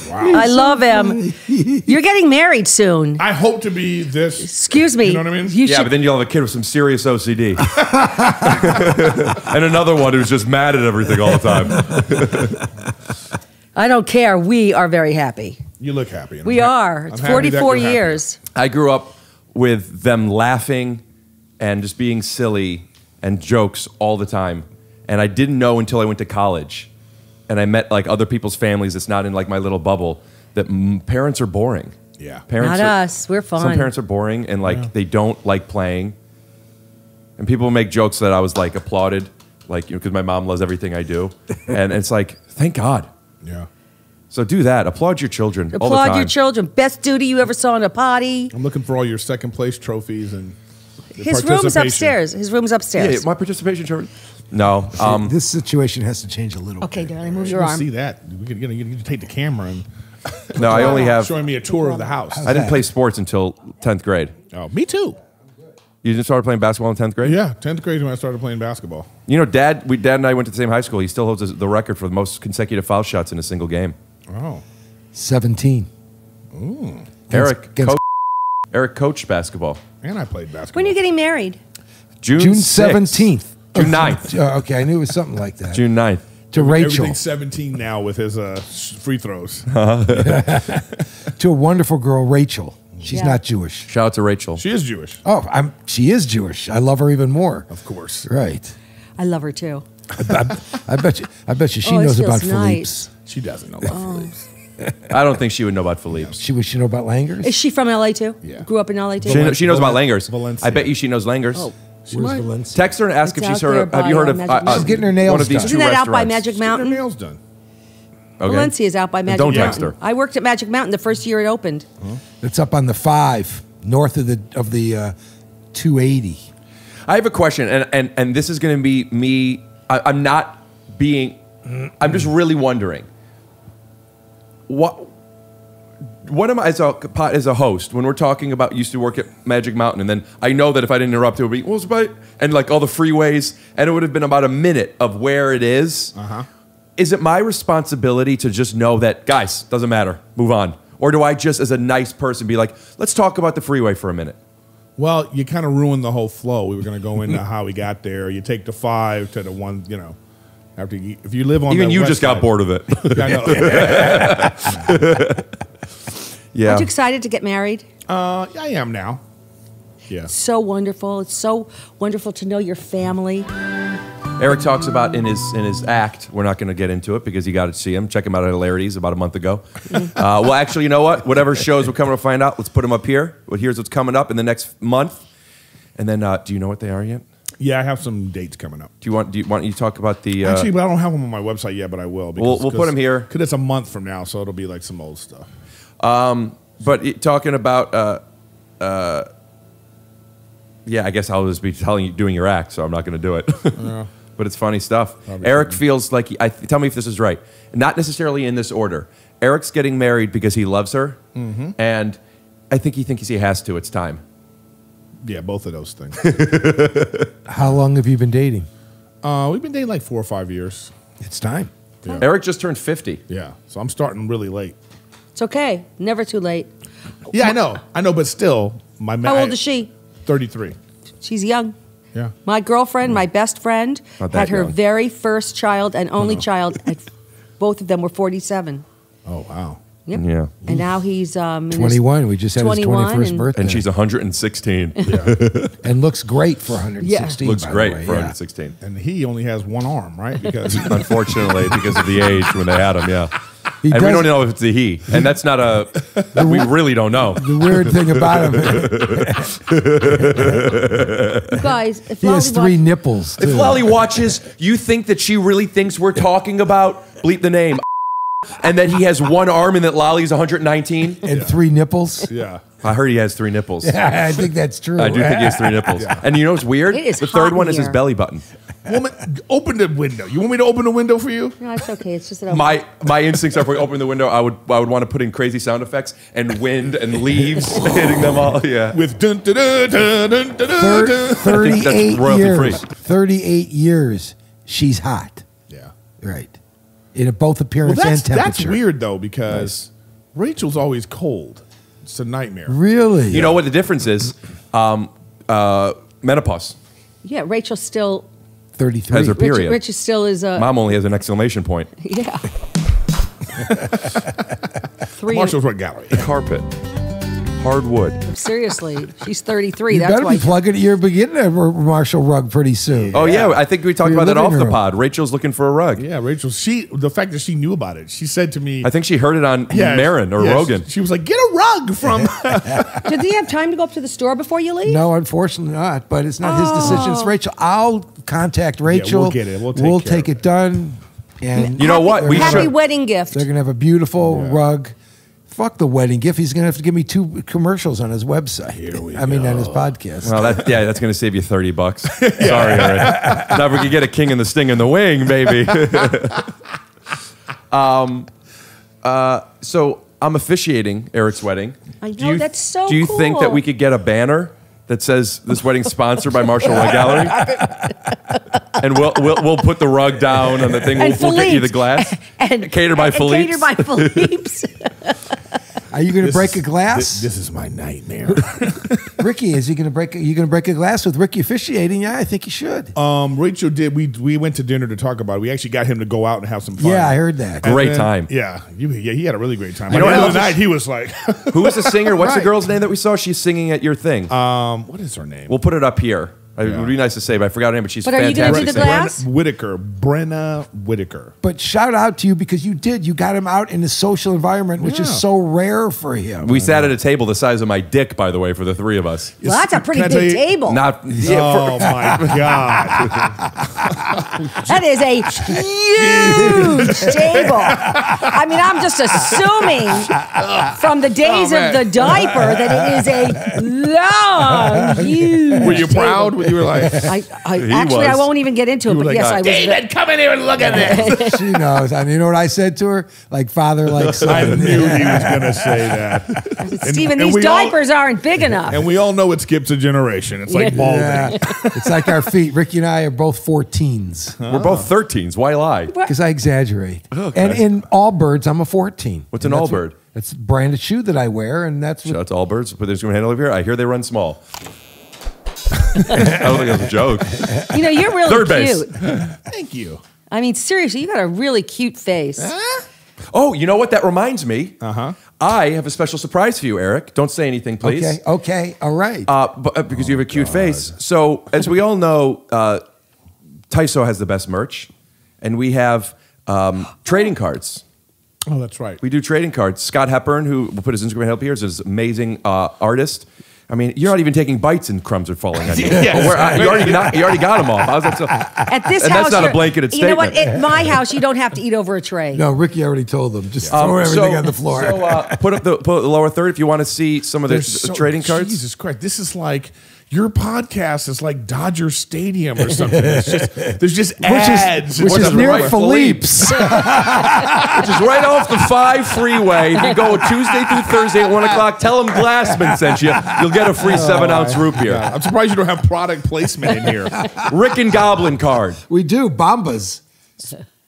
Wow. I love him. You're getting married soon. I hope to be this. Excuse me. You know what I mean? Yeah, but then you'll have a kid with some serious OCD. And another one who's just mad at everything all the time. I don't care. We are very happy. You look happy. We are. It's 44 years. I grew up with them laughing and just being silly and jokes all the time. And I didn't know until I went to college and I met like other people's families that's not in like my little bubble that parents are boring. Yeah. Parents not are, us. We're fun. Some parents are boring and like they don't like playing. And people make jokes that I was like applauded, like, you know, because my mom loves everything I do. And it's like, thank God. Yeah. So do that. Applaud your children all the Applaud time. your children. Best duty you ever saw in a potty. I'm looking for all your second place trophies and his room's upstairs. His room's upstairs. Yeah, my participation trophy. No. This situation has to change a little bit. Okay, darling, move You your can arm. see that. We could you take the camera and No, I only have. showing me a tour of the house. I didn't play sports until 10th grade. Oh, me too. You just started playing basketball in 10th grade? Yeah, 10th grade is when I started playing basketball. You know, Dad and I went to the same high school. He still holds the record for the most consecutive foul shots in a single game. Oh. 17. Ooh. Erik coached basketball. And I played basketball. When are you getting married? June 17th. June 9th. Okay, I knew it was something like that. June 9th. To Rachel. Everything's 17 now with his free throws. To a wonderful girl, Rachel. She's not Jewish. Shout out to Rachel. She is Jewish. Oh, she is Jewish. I love her even more. Of course. Right. I love her too. I bet you she knows about Philippe's. She doesn't know about Philippe's. I don't think she would know about Philippe's. She know about Langers? Is she from LA too? Yeah. Grew up in LA too? She knows about Langers. Valencia. I bet you she knows Langers. Oh. Where's Valencia? Text her and ask It's if she's out heard there of. Have you by, heard of Magic Mountain. She's getting her nails one of these done. two Isn't that out by restaurants? Magic Get her Mountain? nails done. Okay. Valencia is out by Magic Don't Mountain. text her. I worked at Magic Mountain the first year it opened. It's up on the 5, north of the 280. I have a question, and this is going to be me. I'm not being. I'm just really wondering. What am I as a host when we're talking about used to work at Magic Mountain, and then I know that if I didn't interrupt, it would be and like all the freeways, and it would have been about a minute of where it is. Is it my responsibility to just know that, guys, doesn't matter, move on, or do I just, as a nice person, be like, let's talk about the freeway for a minute? Well, you kind of ruined the whole flow. We were going to go into how we got there. You take the 5 to the 1, you know. After if you live on even the you west just got side, bored of it. I know. Yeah. Aren't you excited to get married? I am now. Yeah. So wonderful. It's so wonderful to know your family. Erik talks about in his act. We're not going to get into it because you got to see him. Check him out at Hilarities about a month ago. Well, actually, you know what? Whatever shows we're coming to find out, let's put them up here. Well, here's what's coming up in the next month. And then, do you know what they are yet? Yeah, I have some dates coming up. Do you want you to talk about the? Actually, but I don't have them on my website yet, but I will. We'll put them here because it's a month from now, so it'll be like some old stuff. But talking about yeah, I guess I'll just be doing your act, so I'm not going to do it. But it's funny stuff. Erik feels like, tell me if this is right, not necessarily in this order. Erik's getting married because he loves her, and I think he thinks he has to. It's time. Yeah, both of those things. How long have you been dating? We've been dating like 4 or 5 years. It's time. Yeah. Erik just turned 50. Yeah, so I'm starting really late. It's okay. Never too late. Yeah, I know, but still, How old is she? 33. She's young. Yeah. My girlfriend, my best friend, Not that had her young. very first child and only child. Both of them were 47. Oh, wow. Yep. Yeah. And now he's in his 21. We just had his 21 21st birthday. And she's 116. And looks great for 116. Looks by great the way. for 116. And he only has one arm, right? Because Unfortunately, because of the age when they had him, yeah. He And we does- don't know if it's a he. And that's not a, we really don't know. The weird thing about him, You guys, if he has Lolly 3 nipples. If too. Lolly watches, you think that she really thinks we're talking about, bleep the name, and that he has one arm and that Lolly's 119? And 3 nipples. yeah. I heard he has 3 nipples. Yeah, I think that's true. I do think he has 3 nipples. And you know what's weird? It is The third hot one in is his here. belly button. Woman, open the window. You want me to open the window for you? No, it's okay. It's just that My instincts are if we open the window, I would want to put in crazy sound effects and wind and leaves hitting them all. Yeah. With dun dun dun dun dun dun dun. 38 royalty years. free. 38 years. She's hot. Yeah. Right. In both Well, appearance and that's temperature. weird though because Rachel's always cold. It's a nightmare. Really? You know what the difference is? Menopause. yeah, Rachel still 33. Has her period. Rich still is a Mom only has an exclamation point. yeah. Marshall's Rug Gallery. Carpet. Hardwood. Seriously, she's 33. You That's better why. be plugging your beginning of a Marshall rug pretty soon. Oh yeah, I think we talked For your about that off living the room. pod. Rachel's looking for a rug. Yeah, Rachel. The fact that she knew about it, she said to me, I think she heard it on Marin or Rogan. She was like, "Get a rug from." Did you have time to go up to the store before you leave? No, unfortunately not. But it's not his decision. It's Rachel. I'll contact Rachel. we'll get it. We'll take care take it done. And You know what? We Happy should. wedding gift. they're gonna have a beautiful rug. Fuck the wedding gift. He's gonna have to give me 2 commercials on his website. On his podcast. Well, that's going to save you $30. Sorry, Eric. Now if we could get a king and the sting in the wing, baby. So I'm officiating Erik's wedding. I know, that's so Do you think that cool. we could get a banner that says this wedding's sponsored by Marshall Rug Gallery? And we'll put the rug down on the thing. We'll get you the glass. and catered by Philippe's. Catered by Philippe's. Are you gonna break a glass? This is my nightmare. Ricky, is he gonna break? Are you gonna break a glass with Ricky officiating? Yeah, I think you should. Rachel did. We went to dinner to talk about it. We actually got him to go out and have some fun. Yeah, I heard that. And Great then- time. Yeah, he had a really great time. You By know the what end of the else? night, he was like, Who is the singer? What's the Right. girl's name that we saw? She's singing at your thing. "What is her name?" We'll put it up here. It would be nice to say, but I forgot her name. But she's But are you fantastic. gonna do the singer. glass? Brenna Whitaker. But shout out to you because you did. You got him out in a social environment, which is Yeah. so rare for him. We sat at a table the size of my dick, by the way, for the 3 of us. Well, that's a pretty Can I tell big you- table. Not Oh my god! That is a huge table. I mean, I'm just assuming from the days of the diaper that it is a long, huge. Were you table. proud? You were like, Actually, I won't even get into it. were But like, yes, I was. David, come in here and look at this. She knows. I mean, you know what I said to her? Like father, like son. I knew he was going to say that. Stephen, and these we all- diapers aren't big enough. And we all know it skips a generation. It's like balding. Yeah. It's like our feet. Ricky and I are both 14s We're both 13s. Why lie? because I exaggerate. Okay. And in Allbirds, I'm a 14. What's an And that's Allbird? what- That's a branded shoe that I wear, and that's Shout what, out to Allbirds. Put this handle over here. I hear they run small. I don't think that's a joke. You know, you're really Third base. cute. Thank you. I mean, seriously, you got a really cute face. Oh, you know what? That reminds me. Uh-huh. I have a special surprise for you, Erik. Don't say anything, please. okay, all right. Because you have a cute face. So, as we all know, TYSO has the best merch, and we have trading cards. Oh, that's right. We do trading cards. Scott Hepburn, who will put his Instagram handle here, is this amazing artist. I mean, you're not even taking bites and crumbs are falling on you. Yes. You already got them off. I was like, so, At this and house, that's not a you're- blanketed You know what? statement. At my house, you don't have to eat over a tray. No, Ricky already told them. Just throw everything on the floor. So put up the lower third if you want to see some of the trading cards. Jesus Christ, this is like your podcast is like Dodger Stadium or something. There's just ads. Which is near right, Philippe's. Which is right off the 5 freeway. If you go Tuesday through Thursday at 1 o'clock, tell them Glassman sent you. You'll get a free 7-ounce root beer. I'm surprised you don't have product placement in here. Rick and Goblin card. We do. Bombas.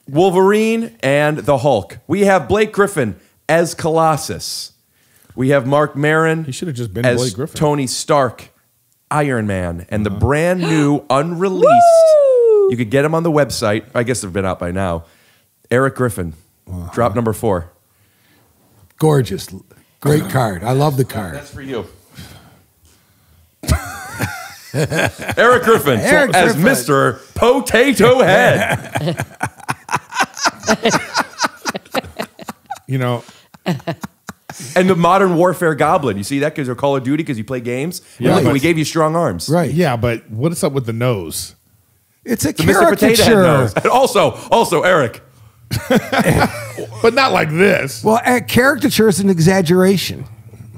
Wolverine and the Hulk. We have Blake Griffin as Colossus. We have Mark Maron. He should have just been as Blake Griffin. Tony Stark, Iron Man, and the brand new unreleased. You could get them on the website. I guess they've been out by now. Erik Griffin, drop number 4. Gorgeous. Great card. I love the card. That's for you. Erik Griffin as Mr. Potato Head. You know, and the Modern Warfare Goblin. You see that because they're Call of Duty because you play games? Yeah, we gave you strong arms. Right. Yeah, but what's up with the nose? It's a The Mr. Potato Head caricature. nose. And also, Eric. But not like this. Well, a caricature is an exaggeration.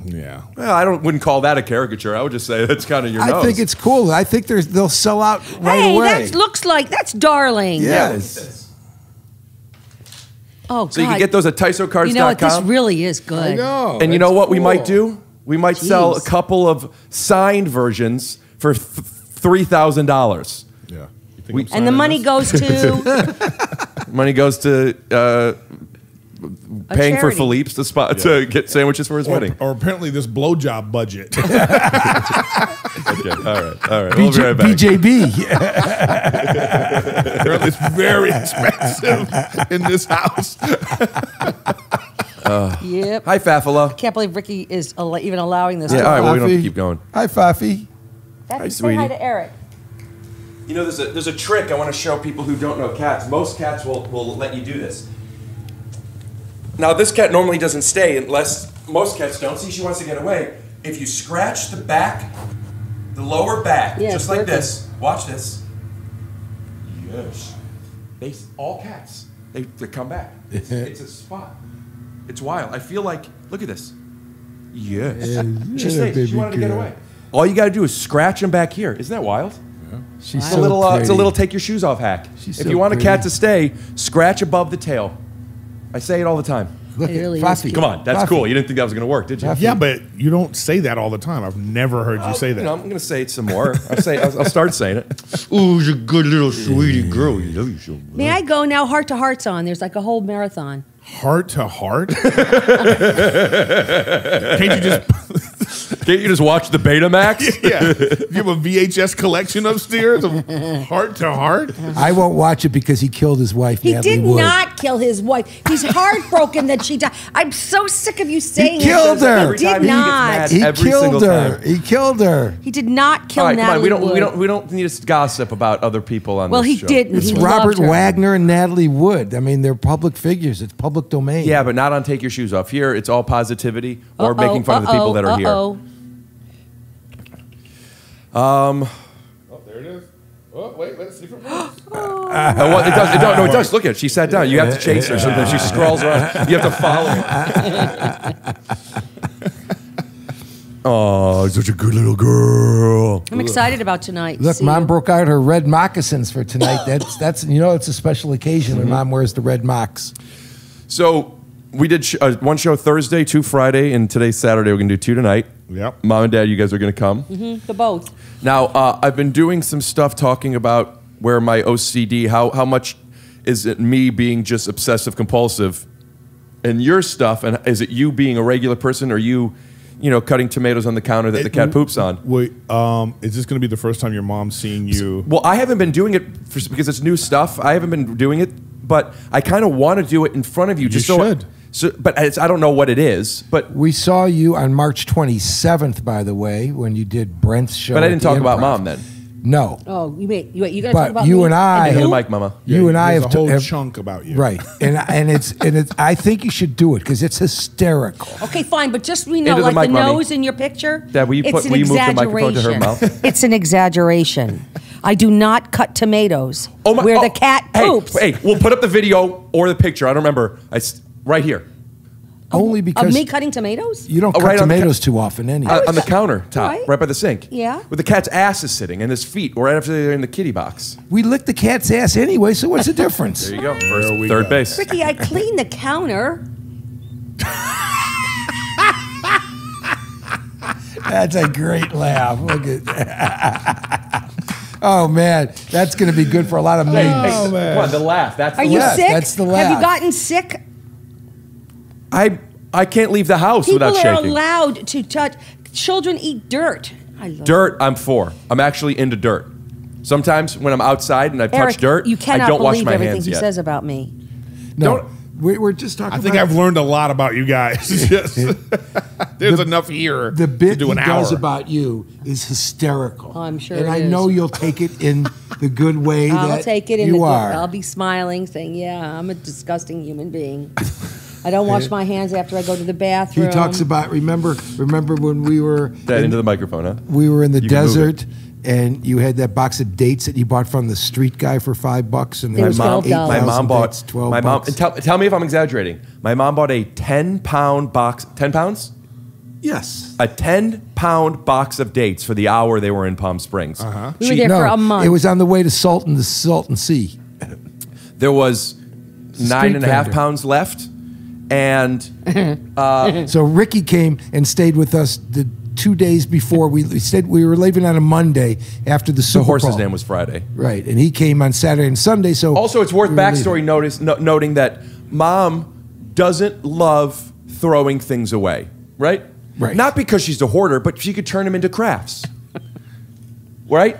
Yeah. Well, I wouldn't call that a caricature. I would just say that's kind of your nose. I think it's cool. I think they'll sell out right away. Hey, that looks like that's darling. Yes. Oh, God. So you can get those at TYSOcards.com. You know what? This really is good. I know. And you know what we might cool. do? We might sell a couple of signed versions for $3,000. Yeah. And the money goes to Money goes to paying for charity. Philippe's to get sandwiches for his wedding. Or apparently this blowjob budget. Okay, all right. We'll be right back. BJB. Apparently it's very expensive in this house. Yep. Hi, Fafala. Can't believe Ricky is even allowing this. Yeah, to all right, well, we don't have to Fafi. keep going. Hi, Fafi. Say sweetie. hi to Eric. You know, there's a trick I want to show people who don't know cats. Most cats will let you do this. Now, this cat normally doesn't stay unless most cats don't. See, she wants to get away. If you scratch the back, the lower back, Yeah, just like perfect. this. Watch this. Yes. All cats, they come back. It's a spot. It's wild. I feel like, look at this. Yes. She stays. She wanted to get away. All you got to do is scratch them back here. Isn't that wild? She's It's so a little, it's a pretty. little take your shoes off hack. She's If so you want a cat pretty. to stay, scratch above the tail. I say it all the time. Look It at really is Fafi. cute. Come on, that's Fafi. cool. You didn't think that was going to work, did you? Yeah, but you don't say that all the time. I've never heard you say that. You know, I'm going to say it some more. I'll start saying it. Ooh, you're a good little sweetie girl. You love you so much. May I go now? Heart to Heart's on. There's like a whole marathon. Heart to heart? Can't you just watch the Betamax? Yeah. You have a VHS collection upstairs of Heart to Heart? I won't watch it because he killed his wife, He Natalie did Wood. not kill his wife. He's heartbroken that she died. I'm so sick of you saying killed it. her. He Every did time he gets not. mad. He Every killed single her. time. He killed her. He did not kill All right, come on. Natalie Wood. We don't need to gossip about other people on Well, this he show. didn't. It's He Robert loved her. Wagner and Natalie Wood. I mean, they're public figures. It's public domain. Yeah, but not on Take Your Shoes Off. Here, it's all positivity or making fun of the people that are here. Oh, there it is. Oh, wait, let's see if it works. It does. Look at it. She sat down. You have to chase her. Sometimes she scrolls around. You have to follow her. Oh, such a good little girl. I'm excited about tonight. Look, See Mom you. broke out her red moccasins for tonight. That's it's a special occasion when Mom wears the red mocks. So we did one show Thursday, 2 Friday, and today's Saturday. We're going to do 2 tonight. Yep. Mom and Dad, you guys are going to come. The both. Now, I've been doing some stuff talking about where my OCD, how much is it me being just obsessive compulsive, and your stuff, and is it you being a regular person, or you cutting tomatoes on the counter that the cat poops on? Wait, is this going to be the first time your mom's seeing you? Well, I haven't been doing it because it's new stuff. I haven't been doing it, but I kind of want to do it in front of you. Just should. But I don't know what it is. But We saw you on March 27th, by the way, when you did Brent's show. I at didn't the talk about Improv. Mom then. No. Oh, you got to talk But about you me? and I, Give me the mic, Mama. You and I There's have a whole have- chunk about you, right? And it's I think you should do it because it's hysterical. Okay, fine, but just we know, Into the like the mic, Mommy. nose in your picture. Dad, will you it's an move the microphone to her exaggeration. mouth? It's an exaggeration. I do not cut tomatoes Oh where the cat poops. Hey, we'll put up the video or the picture. I don't remember. Right here. Only because Of me cutting tomatoes? you don't cut right on the tomatoes too often anyway. On the countertop, right by the sink. Yeah. Where the cat's ass is sitting and his feet right after they're in the kitty box. We lick the cat's ass anyway, so what's the difference? There you go. Third base. Ricky, I clean the counter. That's a great laugh. Look at that. Oh man, that's going to be good for a lot of men. Come on, the laugh. That's Are the you laugh. sick? That's the laugh. Have you gotten sick? I can't leave the house People without are shaking. allowed to touch. Children eat dirt. I love Dirt, I'm for. I'm actually into dirt. Sometimes when I'm outside and I've Eric, touched dirt, you cannot I don't wash believe my everything hands he yet. says about me. No, we're just talking. I think about I've learned a lot about you guys. Yes. There's enough here the to bit do he an does hour. about you is hysterical. Oh, I'm sure and it I is. know you'll take it in the good way I'll that take it in you the good. are. I'll be smiling, saying, "Yeah, I'm a disgusting human being. I don't wash my hands after I go to the bathroom." He talks about remember when we were That into the microphone, huh? we were in the You can move desert and you had that box of dates that you bought from the street guy for $5 and They were $12. My mom bought dates, 12 my mom. bucks. And tell me if I'm exaggerating. My mom bought a 10-pound box. 10 pounds? Yes. A 10-pound box of dates for the hour they were in Palm Springs. We were there for a month. It was on the way to the Salton Sea. There was 9.5 vendor. pounds left, and So Ricky came and stayed with us the 2 days before we stayed. We were leaving on a Monday after the Super the horse's Bowl. name was Friday. Right, and he came on Saturday and Sunday. So Also, it's worth we were backstory noting that Mom doesn't love throwing things away, right? Right. Not because she's a hoarder, but she could turn them into crafts, right?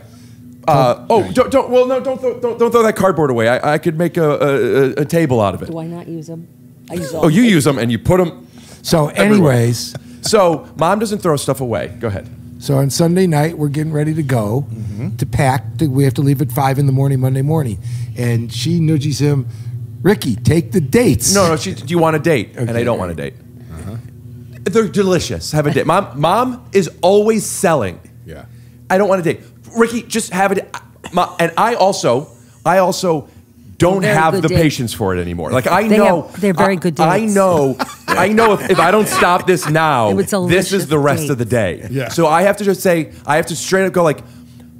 Don't throw that cardboard away. I could make a table out of it. Do I not use them? I use all Oh, you use them and you put them. So, anyways, So Mom doesn't throw stuff away. Go ahead. so on Sunday night we're getting ready to go to pack. We have to leave at 5 a.m. Monday morning, and she nudges him, Ricky, take the dates. No, do you want a date? And I don't want a date. They're delicious. Have a date. Mom is always selling. Yeah. I don't want a date. Ricky, just have it. And I also don't Very have good the dates. patience for it anymore. Like I They know they're very good dates. I know if I don't stop this now, It was a this is delicious the rest date. of the day. Yeah. So I have to just say, I have to straight up go like,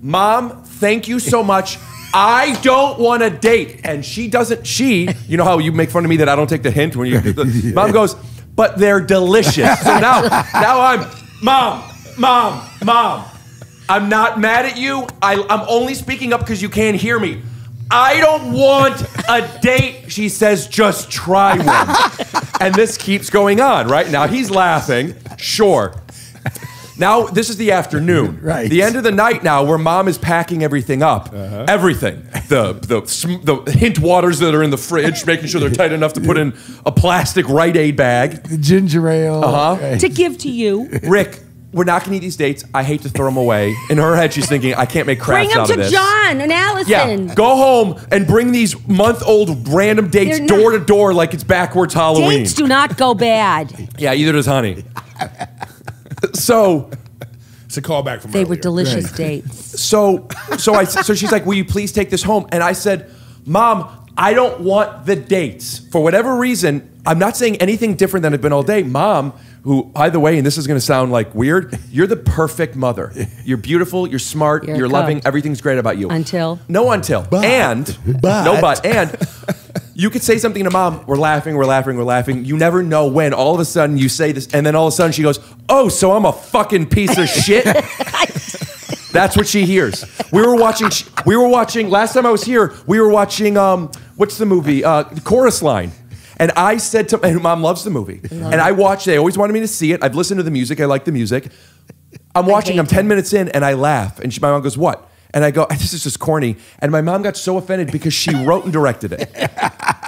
Mom, thank you so much. I don't want a date. And she doesn't, you know how you make fun of me that I don't take the hint when you, Mom goes, but they're delicious. So now I'm, Mom, I'm not mad at you. I'm only speaking up because you can't hear me. I don't want a date. She says, just try one. And this keeps going on, right? Now he's laughing. Sure. Now, this is the afternoon. Right. The end of the night now where Mom is packing everything up. Everything. The hint waters that are in the fridge, making sure they're tight enough to put in a plastic Rite Aid bag. The ginger ale. Right. to give to you. Rick, we're not going to eat these dates. I hate to throw them away. In her head, she's thinking, I can't make Bring crafts them out to of this. John and Allison. Yeah, go home and bring these month-old random dates They're not- door to door like it's backwards Halloween. Dates do not go bad. Yeah, either does Honey. So It's a callback from They were earlier. delicious dates. So she's like, will you please take this home? And I said, Mom, I don't want the dates. For whatever reason, I'm not saying anything different than I've been all day. Mom, who, by the way, and this is going to sound like weird, you're the perfect mother. You're beautiful, you're smart, You're a you're loving, cunt. everything's great about you. Until? No until. And you could say something to Mom, we're laughing. You never know when all of a sudden you say this, and then all of a sudden she goes, oh, so I'm a fucking piece of shit? That's what she hears. We were watching, last time I was here, we were watching, what's the movie? Chorus Line. And I said to, and Mom loves the movie. And I watched, they always wanted me to see it. I've listened to the music, I like the music. I'm watching, I'm 10 minutes in, and I laugh. And my mom goes, what? And I go, this is just corny. And my mom got so offended because she wrote and directed it.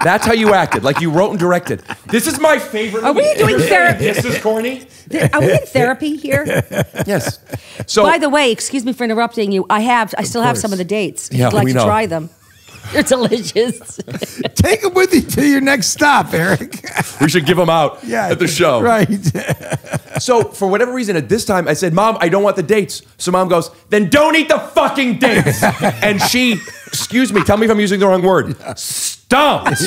That's how you acted, like you wrote and directed. This is my favorite movie. Are we doing therapy? This is corny. Are we in therapy here? Yes. So, by the way, excuse me for interrupting you. I still have some of the dates. If Yeah, you'd like we to know. try them. They're delicious. Take them with you to your next stop, Erik. we should give them out at the show. Right. So for whatever reason, at this time, I said, Mom, I don't want the dates. So Mom goes, then don't eat the fucking dates. And she, excuse me, tell me if I'm using the wrong word, stomped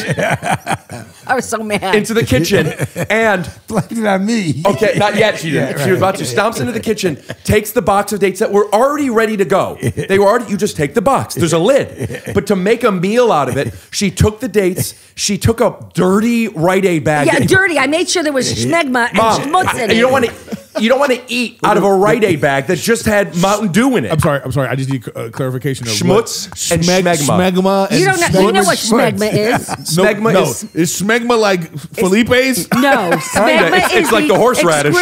I was so mad. into the kitchen and blamed it on me. Okay, not yet. She didn't. She was about to. Stomps into the kitchen, takes the box of dates that were already ready to go. They were already. You just take the box. There's a lid. But to make a meal out of it, she took the dates. She took a dirty Rite Aid bag. Yeah, dirty. I made sure there was schmegma and schmutz in it. You don't want to. You don't want to eat out of a Rite Aid bag that just had Mountain Dew in it. I'm sorry. I just need clarification of Schmutz and schmegma. Schmegma. And You don't know. You know what schmegma is? Schmegma is schmegma like Felipe's? No, schmegma It's like the horseradish.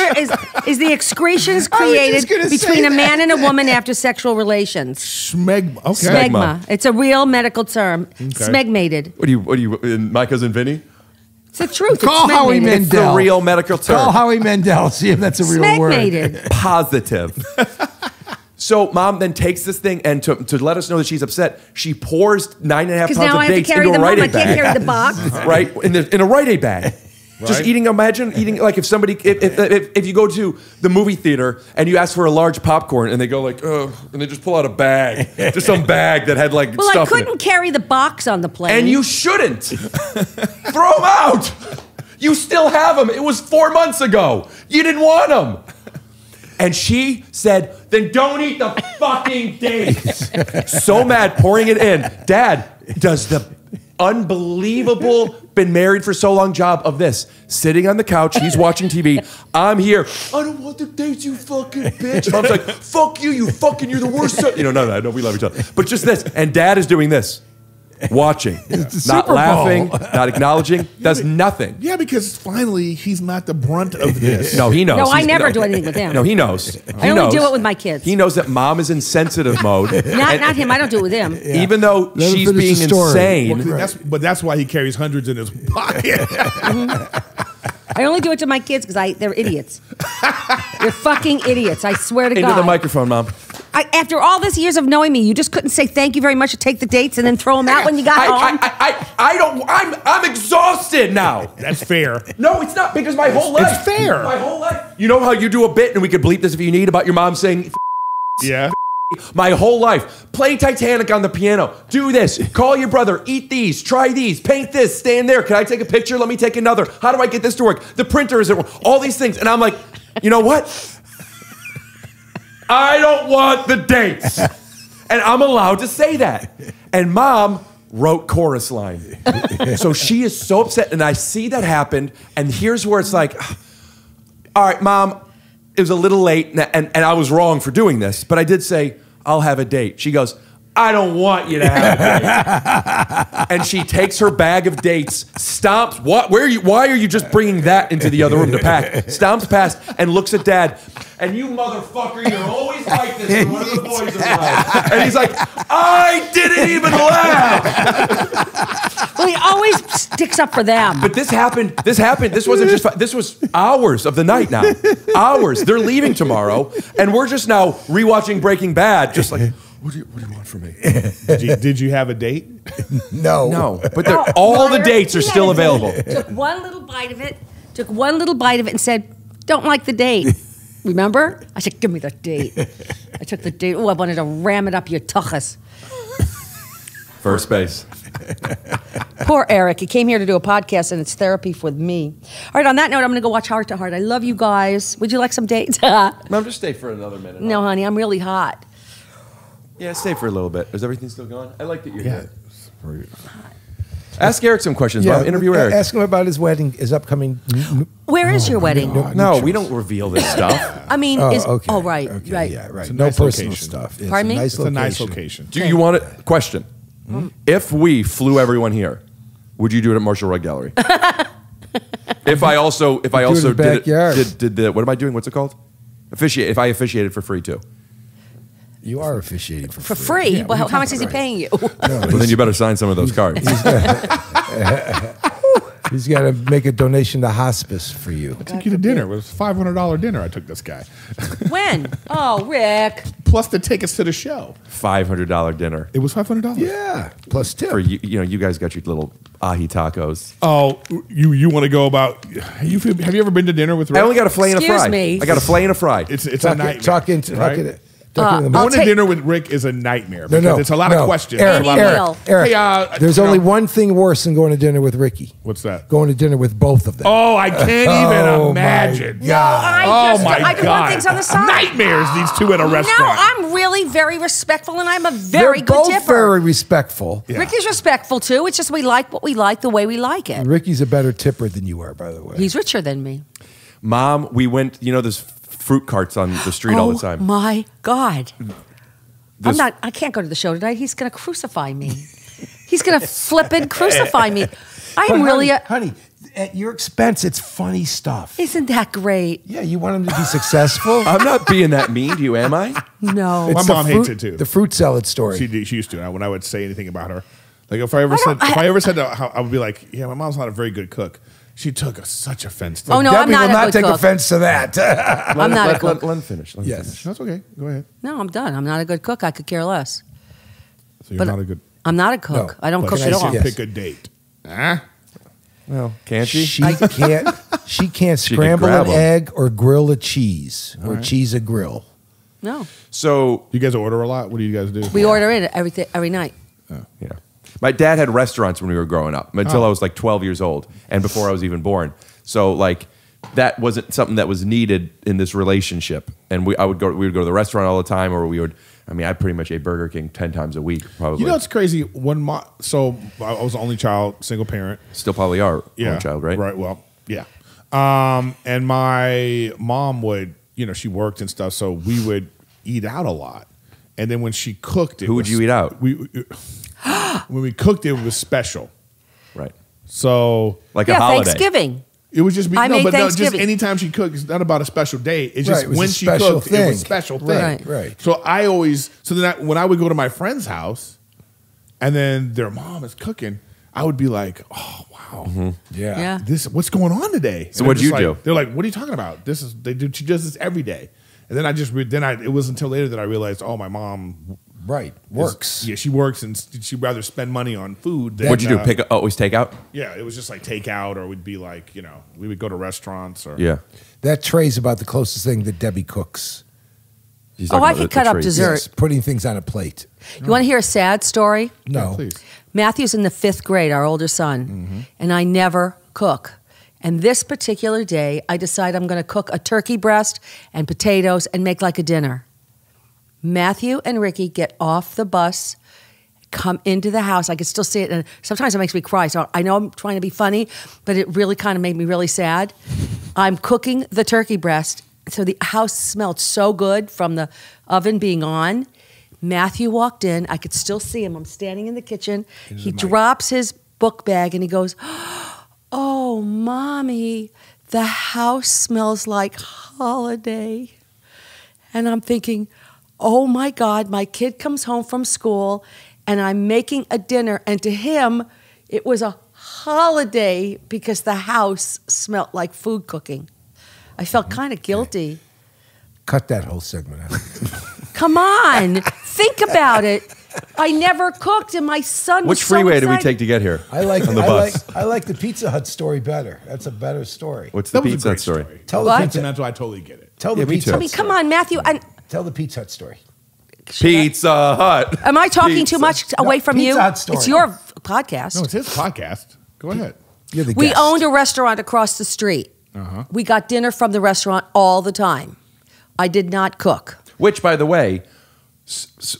Is the excretions I was created just gonna between say a man that. and a woman after sexual relations. Schmegma. Okay. Smegma. It's a real medical term. Smegmated. What do you? My cousin Vinny. It's the truth. Call it's Howie smegmated. Mandel. It's the real medical term. Call Howie Mandel. See if that's a real word. Smegmated. Positive. So Mom then takes this thing and to let us know that she's upset, she pours 9.5 pounds Because now of I have to dates carry into a them Rite home. I Aid can't bag. carry the box. Right? In a Rite Aid bag. Just Right. imagine eating, like if somebody, if you go to the movie theater and you ask for a large popcorn and they go like, oh, and they just pull out a bag, just some bag that had like Well, I stuff in couldn't it. carry the box on the plane. And you shouldn't. Throw them out. You still have them. It was 4 months ago. You didn't want them. And she said, then don't eat the fucking dates. So mad, pouring it in. Dad does the unbelievable, been married for so long job of this. Sitting on the couch, he's watching TV. I'm here. I don't want the dates, you fucking bitch. Mom's like, fuck you, you're the worst son. You know, none of that. No, we love each other. But just this. And Dad is doing this. Watching. It's the Not Super Bowl. laughing, not acknowledging, does nothing. Yeah, because finally he's not the brunt of this. No, he knows. No, I He's- never do anything with him. No, he knows. I only do it with my kids. He knows that Mom is in sensitive mode. Not him. I don't do it with him. Even though Let him she's finish being the story. insane. But that's why he carries hundreds in his pocket. I only do it to my kids because they're idiots. They're fucking idiots. I swear to Into God. the microphone, Mom. After all this years of knowing me, you just couldn't say thank you very much to take the dates and then throw them out when you got home. I don't. I'm exhausted now. That's fair. No, it's not because my whole life. It's fair. My whole life. You know how you do a bit, and we could bleep this if you need, about your mom saying. Yeah. My whole life. Play Titanic on the piano. Do this. Call your brother. Eat these. Try these. Paint this. Stand there. Can I take a picture? Let me take another. How do I get this to work? The printer isn't working. All these things. And I'm like, you know what? I don't want the dates. And I'm allowed to say that. And Mom wrote chorus line. So she is so upset. And I see that happen. And here's where it's like, all right, Mom, it was a little late. And I was wrong for doing this. But I did say, I'll have a date. She goes, I don't want you to have a date. And she takes her bag of dates, stomps. Why are you just bringing that into the other room to pack? Stomps past and looks at Dad. And you motherfucker, you're always like this when one of the boys are around. And he's like, I didn't even laugh. Well, he always sticks up for them. But this happened. This wasn't just. This was hours of the night now. Hours. They're leaving tomorrow, and we're just now rewatching Breaking Bad. Just like, what do you want from me? Did you have a date? No. But all the dates are still available. Took one little bite of it. And said, "Don't like the date." Remember? I said, "Give me the date." I took the date. Oh, I wanted to ram it up your tuchus. First base. Poor Erik. He came here to do a podcast, and it's therapy with me. All right, on that note, I'm going to go watch Heart to Heart. I love you guys. Would you like some dates? Mom, just stay for another minute. No, honey, I'm really hot. Yeah, stay for a little bit. Is everything still going? I like that you're here. Ask Erik some questions, Mom. Interview Erik. Ask him about his wedding, his upcoming. Where is your wedding? No, we don't reveal this stuff. I mean, okay. right. Yeah, right. It's a No nice personal location. stuff. Pardon me? It's a nice location. Do you want a question? If we flew everyone here, would you do it at Marshall Rug Gallery? If I also in the backyard. did the what am I doing? What's it called? Officiate. If I officiated for free too. You are officiating for For free. free? Yeah, Well, what are how you much is he talking paying you? Well, then you better sign some of those cards. He's got to make a donation to hospice for you. I took you to dinner. It was a $500 dinner I took this guy. When? Oh, Rick. Plus the tickets to the show. $500 dinner. It was $500. Yeah, plus tip. For you, you guys got your little ahi tacos. Oh, you want to go about? Have you ever been to dinner with Rick? I only got a fillet and a fry. Excuse me. I got a fillet and a fry. It's a nightmare. Right? I'll Going to dinner with Rick is a nightmare because it's a lot of questions. Eric, Eric, Hey, there's only one thing worse than going to dinner with Ricky. What's that? Going to dinner with both of them. Oh, I can't even imagine. My God. I just want things on the side. Nightmares, these two at a restaurant. No, I'm really very respectful, and I'm a very They're good both tipper. very respectful. Yeah. Ricky's respectful, too. It's just we like what we like the way we like it. Ricky's a better tipper than you are, by the way. He's richer than me. Mom, we went, there's fruit carts on the street all the time. Oh, my God. I can't go to the show tonight. He's going to crucify me. He's going to flip and crucify me. I'm really honey, at your expense, it's funny stuff. Isn't that great? Yeah, you want him to be successful? I'm not being that mean to you, am I? No. My mom hates it too. The fruit salad story. She used to. When I would say anything about her, like if I ever said that, I would be like, yeah, my mom's not a very good cook. She took such offense to Oh, it. no, Debbie I'm not will a not good take cook. offense to that. I'm not a cook. Let him finish. Let him finish. That's okay. Go ahead. No, I'm done. I'm not a good cook. I could care less. So you're not a good. I'm not a cook. No, I don't But cook she at all. should pick a date. Huh? Well, can't she? She can't. She can't She can scramble grab an 'em. egg or grill a cheese or cheese a grill. No. So You guys order a lot. What do you guys do? We order it every night. yeah. My dad had restaurants when we were growing up until I was like 12 years old and before I was even born. So like that wasn't something that was needed in this relationship. And we would go to the restaurant all the time, or I pretty much ate Burger King 10 times a week, probably. You know, it's crazy. So I was the only child, single parent. Still probably are Yeah. only child, right? Right. Well, yeah. And my mom would, she worked and stuff, so we would eat out a lot. And then when she cooked, Who would you eat out? When we cooked, it was special. Right. So like a holiday. Thanksgiving. It was just I made just Thanksgiving. anytime she cooked, it's not about a special day. It's Right, just it was when a she special cooked, it was thing. a special thing. Right. So when I would go to my friend's house, and then their mom is cooking, I would be like, oh wow, Yeah. what's going on today? So And what'd I'm just you like- do? They're like, what are you talking about? She does this every day. And then it was until later that I realized, oh, my mom works. Yeah, she works, and she'd rather spend money on food than. What'd you do? Always take out? Yeah, it was just like takeout, or we'd be like, we would go to restaurants. Or Yeah. That tray's about the closest thing that Debbie cooks. She's Oh, talking I about could the cut up trees. dessert. Yes, putting things on a plate. You want to hear a sad story? No. Yeah, please. Matthew's in the 5th grade, our older son, and I never cook. And this particular day, I decide I'm going to cook a turkey breast and potatoes and make like a dinner. Matthew and Ricky get off the bus, come into the house. I can still see it, and sometimes it makes me cry. So I know I'm trying to be funny, but it really kind of made me really sad. I'm cooking the turkey breast, so the house smelled so good from the oven being on. Matthew walked in. I could still see him. I'm standing in the kitchen. He drops his book bag and he goes, "Oh, Mommy, the house smells like holiday." And I'm thinking, oh my God, my kid comes home from school and I'm making a dinner. And to him, it was a holiday because the house smelled like food cooking. I felt kind of guilty. Cut that whole segment out. Come on, think about it. I never cooked, and my son was Which freeway so did we excited. take to get here? I like on the bus. I like the Pizza Hut story better. That's a better story. What's the That was a Pizza Hut great story? Tell What? the pizza. That's why I totally get it. Tell Yeah, the me Pizza too. I Hut mean, story. come on, Matthew. Tell the Pizza Hut story. Pizza Hut. Am I talking Pizza. too much away from Pizza you? Hut story. It's your podcast. No, it's his podcast. Go ahead. You're the We guest. owned a restaurant across the street. We got dinner from the restaurant all the time. I did not cook. Which, by the way,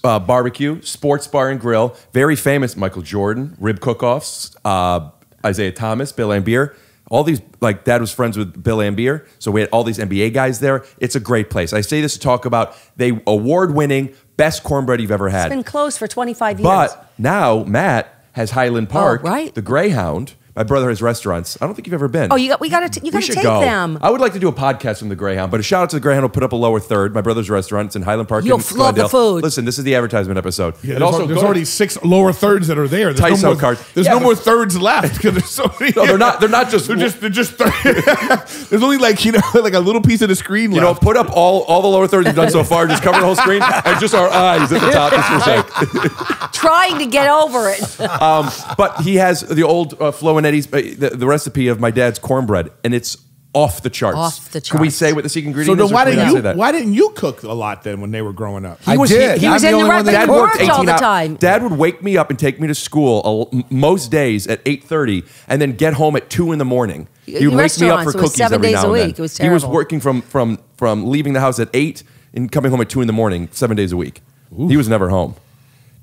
barbecue, sports bar and grill, very famous. Michael Jordan, rib cook-offs, Isaiah Thomas, Bill Laimbeer. All these, like, Dad was friends with Bill Laimbeer, so we had all these NBA guys there. It's a great place. I say this to talk about the award-winning best cornbread you've ever had. It's been closed for 25 years. But now Matt has Highland Park, right. the Greyhound. My brother has restaurants. I don't think you've ever been. Oh, we got to take them. I would like to do a podcast from the Greyhound, but a shout out to the Greyhound. We'll put up a lower third. My brother's restaurant. It's in Highland Park. You'll in love the Glendale. food. Listen, this is the advertisement episode. Yeah, and also, there's already 6 lower thirds that are there. There's TYSO no more, cards. There's Yeah, no more thirds left because there's so many. No, they're not just. They're just. There's only like like a little piece of the screen left. Put up all the lower thirds you've done so far. Just cover the whole screen and just our eyes at the top. Just for a sec. Trying to get over it. But he has the old Flo and Eddie's the recipe of my dad's cornbread, and it's off the charts. Off the Can we charts. say what the secret So ingredient then is? why didn't you cook a lot then when they were growing up? He was in the right, but he worked all the time. Dad would wake me up and take me to school most days at 8:30, and then get home at 2 in the morning. He would wake me up for cookies every now and then. It was he was terrible. working from leaving the house at 8 and coming home at 2 in the morning, 7 days a week. Ooh. He was never home.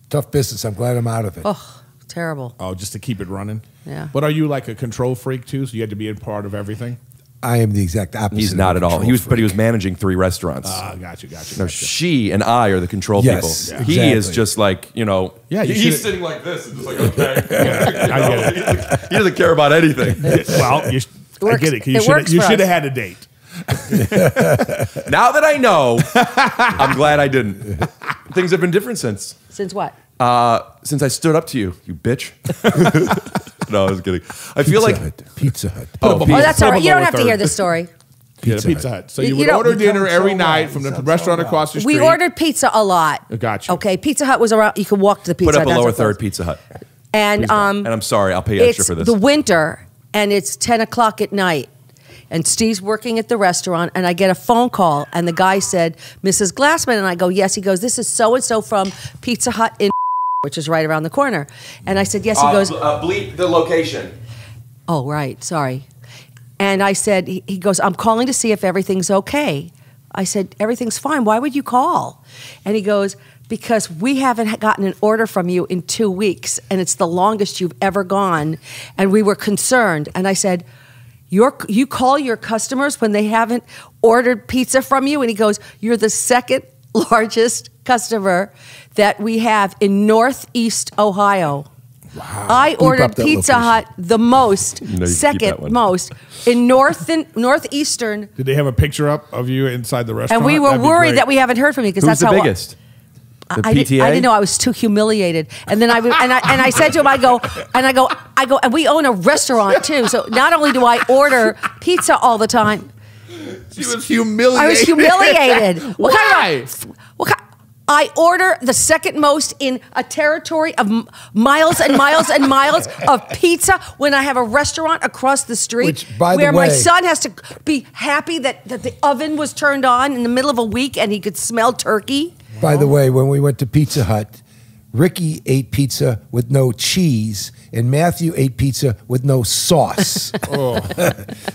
Tough business. I'm glad I'm out of it. Oh, terrible. Oh, just to keep it running? Yeah. But are you like a control freak too? So you had to be a part of everything? I am the exact opposite. He's not at all. But he was managing 3 restaurants. Got you. No, she and I are the control Yes, people. yeah. He Exactly. is just like, Yeah, he's sitting like this and just like, okay. I get it. He doesn't care about anything. Well, I get it. You should have had a date. Now that I know, I'm glad I didn't. Things have been different since. Since what? Since I stood up to you, you bitch. No, I was kidding. I feel like Pizza Hut. Oh, that's all right. You don't have to hear the story. Pizza Hut. So you You would don't- order dinner sounds every so night well. from the Sounds restaurant so across the street. We ordered pizza a lot. Gotcha. Okay, Pizza Hut was around. You could walk to the Pizza put Hut. up a that's lower what it was. third Pizza Hut. And And I'm sorry, I'll pay you extra it's for this. the winter, and it's 10 o'clock at night. And Steve's working at the restaurant, and I get a phone call, and the guy said, Mrs. Glassman, and I go, yes. He goes, this is so-and-so from Pizza Hut in which is right around the corner. And I said, yes. He goes, bleep the location. oh, right, sorry. And I said, he goes, I'm calling to see if everything's okay. I said, everything's fine. Why would you call? And he goes, because we haven't gotten an order from you in 2 weeks, and it's the longest you've ever gone, and we were concerned. And I said, you call your customers when they haven't ordered pizza from you? And he goes, you're the second largest customer that we have in Northeast Ohio. Wow. I Bleep ordered up that Pizza location. Hut the most, No, you keep that second one. most, in Northeastern. Did they have a picture up of you inside the restaurant? And we were That'd be worried great. that we haven't heard from you because Who's that's the how biggest? The I PTA? didn't know. I was too humiliated. And then I said to him, I go, and we own a restaurant too. So not only do I order pizza all the time, She was humiliated. I was humiliated. Why? I order the second most in a territory of miles and miles and miles of pizza when I have a restaurant across the street. Which, by the where my way- son has to be happy that the oven was turned on in the middle of a week and he could smell turkey. By the way, when we went to Pizza Hut, Ricky ate pizza with no cheese, and Matthew ate pizza with no sauce.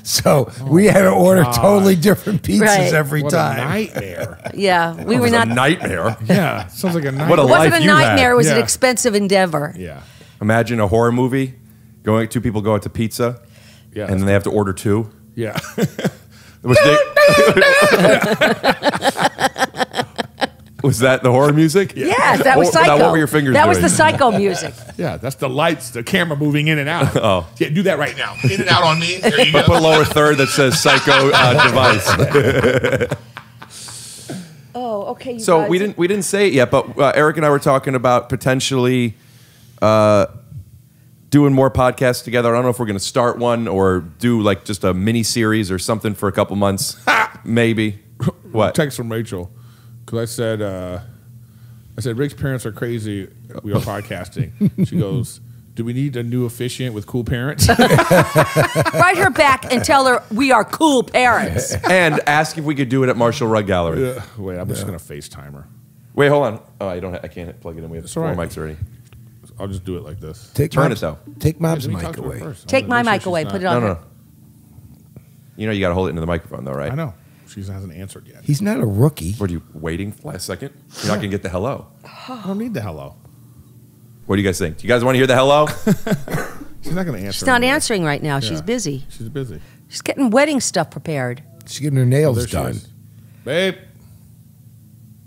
So we had to order totally different pizzas Right. every What time. a nightmare. Yeah, we were It was not. a nightmare. Yeah, sounds like a nightmare. What a It wasn't life a you had. nightmare. It was an Yeah. expensive endeavor. Yeah. Imagine a horror movie. Two people go out to pizza, Yeah. and then they have to order 2. Yeah. Was that the horror music? Yes, that was Now, Psycho. what were your fingers That was doing? the Psycho music. Yeah, that's the lights, the camera moving in and out. Oh. Yeah, do that right now. In and out on me. There you But go. put a lower third that says psycho device. Oh, okay. You So guys. we didn't say it yet, but Erik and I were talking about potentially doing more podcasts together. I don't know if we're going to start one or do like just a mini series or something for a couple months, maybe. What? Text from Rachel, because I said Rick's parents are crazy. We are podcasting. She goes, do we need a new officiant with cool parents? Write her back and tell her we are cool parents. And ask if we could do it at Marshall Rug Gallery. Wait, I'm just gonna FaceTime her. Wait, hold on. Oh, I can't plug it in. We have It's 4 all right. mics already. I'll just do it like this. Turn it though. Take Mom's Let me talk mic to her away. first. I Take wanna my make sure mic away. she's Put it not- on No, her. no. You know you got to hold it into the microphone though, right? I know. She hasn't answered yet. He's not a rookie. What are you waiting last second? You're not going to get the hello. I don't need the hello. What do you guys think? Do you guys want to hear the hello? She's not gonna answer. She's not anyway. answering right now. She's Yeah. busy. She's busy. She's getting wedding stuff prepared. She's getting her nails There she done. is. Babe,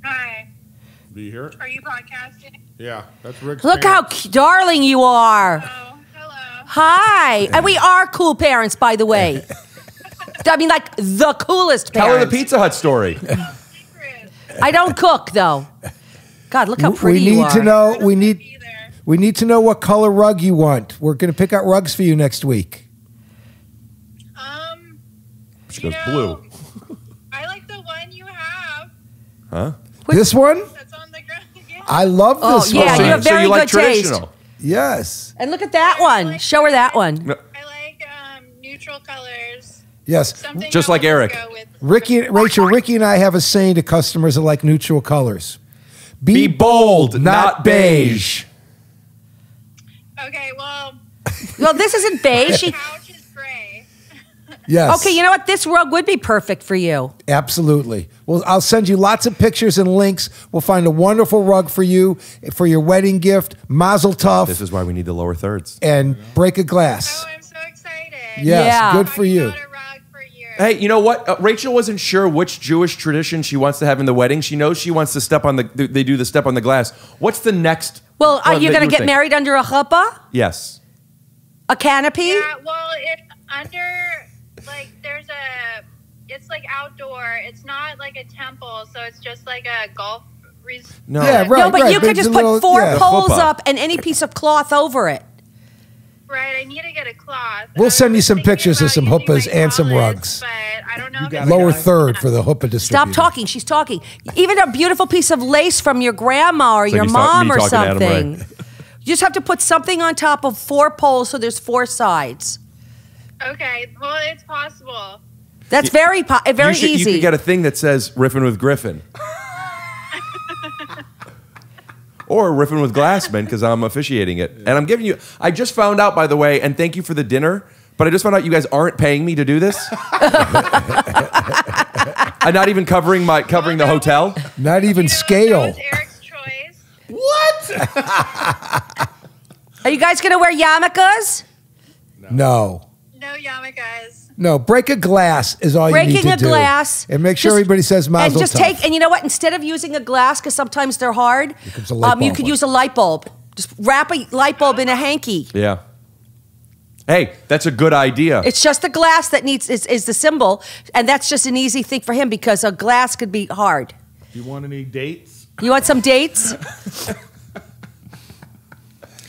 Hi. do you hear it? Are you podcasting? Yeah, that's Rick's Look how parents. darling you are. Oh, hello. Hi. And we are cool parents, by the way. I mean, like the coolest Tell parents. her the Pizza Hut story. I don't cook, though. God, look how pretty you are. We need to know what color rug you want. We're going to pick out rugs for you next week. She goes blue. I like the one you have. Huh? This one? That's on the ground. Yeah. I love this one. Yeah, you have very so you like good taste. traditional. Yes. And look at that one. Show her that one. I like neutral colors. Yes. Something Just that like will Erik. go with- Ricky and I have a saying to customers that like neutral colors. Be bold, not beige. Okay, well. Well, this isn't beige. The couch is gray. Yes. Okay, you know what? This rug would be perfect for you. Absolutely. Well, I'll send you lots of pictures and links. We'll find a wonderful rug for you for your wedding gift. Mazel tov. This is why we need the lower thirds. And break a glass. Oh, I'm so excited. Yes, Yeah. good for you. Hey, you know what? Rachel wasn't sure which Jewish tradition she wants to have in the wedding. She knows she wants to step on they do the step on the glass. What's the next? Well, are one you that going to would get think? married under a chuppah? Yes. A canopy? Yeah, well, it's like outdoor. It's not like a temple, so it's just like a golf resort. No. Yeah, right. No, but you could just put four poles chuppah. up and any piece of cloth over it. Right, I need to get a cloth. We'll send you some thinking pictures of about some using huppahs my and some wallets, rugs. But I don't know if it's Lower third for the huppah distributor. Stop talking. She's talking. Even a beautiful piece of lace from your grandma or It's like your me mom or talking to Adam something. Ray. You just have to put something on top of four poles so there's four sides. Okay, well, it's possible. That's very You easy. could get a thing that says Riffin' with Griffin. Or Riffin' with Glassman, because I'm officiating it. And I'm giving you, I just found out, by the way, and thank you for the dinner, but I just found out you guys aren't paying me to do this. I'm not even covering the hotel. Not even scale. Erik's choice. What? Are you guys going to wear yarmulkes? No. No yarmulkes. No, break a glass is all you need to do. Breaking a glass. And make sure everybody says mazel And just tov. and you know what? Instead of using a glass, because sometimes they're hard, comes a light you bulb could one. use a light bulb. Just wrap a light bulb in a hanky. Yeah. Hey, that's a good idea. It's just a glass that is the symbol, and that's just an easy thing for him because a glass could be hard. Do you want any dates? You want some dates?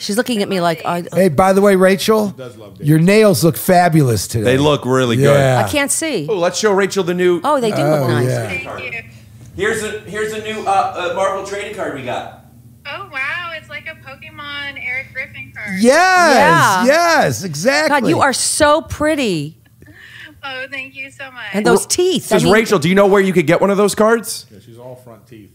She's looking at me like, Hey, by the way, Rachel, your nails look fabulous today. They look really Yeah. I can't see. good. Oh, let's show Rachel the new. Oh, they do look nice. yeah. Thank you. Here's a new Marvel trading card we got. Oh, wow, it's like a Pokemon Erik Griffin card. Yes, yes, exactly. God, you are so pretty. Oh, thank you so much. And those teeth. Says Rachel, do you know where you could get one of those cards? Yeah, she's all front teeth.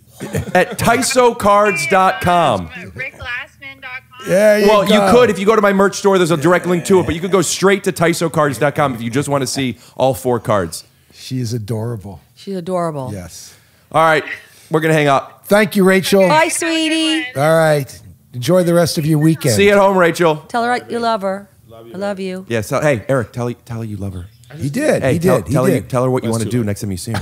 At TYSOcards.com. RickGlassman.com. There you Well, go. you could if you go to my merch store. There's a direct link to it, but you could go straight to TYSOcards.com if you just want to see all four cards. She is adorable. She's adorable. Yes. All right, we're gonna hang up. Thank you, Rachel. Bye, sweetie. All right. Enjoy the rest of your weekend. See you at home, Rachel. Tell her you love her. I love you. Yeah. So, hey, Erik, tell her you love her. He did. Hey, he tell, did. tell he her did. tell her what you That's want to too do late. next time you see him.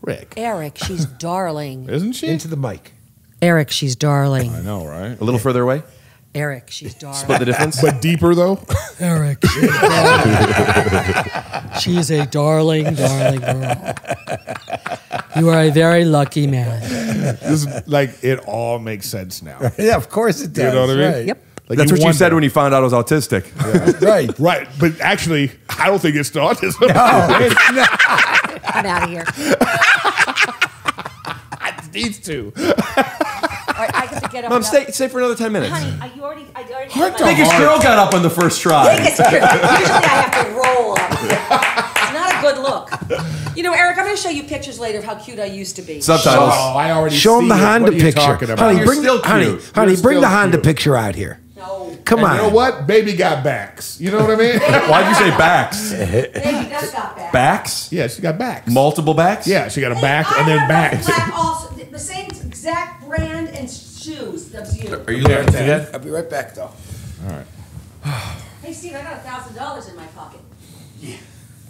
Rick. Erik, she's darling. Isn't she? Into the mic. Erik, she's darling. I know, right? A little further away. Erik, she's darling. Split the difference. But deeper, though? Erik, she's a darling, darling girl. You are a very lucky man. This is, like, it all makes sense now. Yeah, of course it does. You know what I mean? Right. Yep. Like, That's what you said wonder. when you found out I was autistic. Right. Right, but actually, I don't think it's the autism. I'm out of here. It needs to. All right, I get to get up. Mom, now. stay for another 10 minutes. Honey, I already Heart to Biggest heart. girl got up on the first try. Usually I have to roll up. It's not a good look. You know, Erik, I'm going to show you pictures later of how cute I used to be. Subtitles. Oh, I already Show him see the it. Honda What are you picture. talking about? Honey, You're bring, still honey, cute. honey, You're bring still the Honda cute. picture out here. No. Come And on. you know what? Baby got backs. You know what I mean? Why'd you say backs? Baby does got back. Backs? Yeah, she got backs. Multiple backs? Yeah, she got a back I and then have backs. black also, the same exact brand and shoes. That's you. Are you there again? I'll be right back, though. All right. Hey, Steve, I got $1,000 in my pocket. Yeah.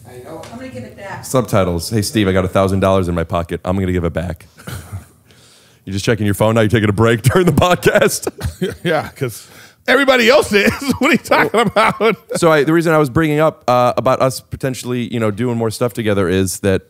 I know. I'm going to give it back. Subtitles. Hey, Steve, I got $1,000 in my pocket. I'm going to give it back. You just checking your phone now? You taking a break during the podcast? Yeah, because Everybody else is. What are you talking about? So the reason I was bringing up about us potentially, doing more stuff together is that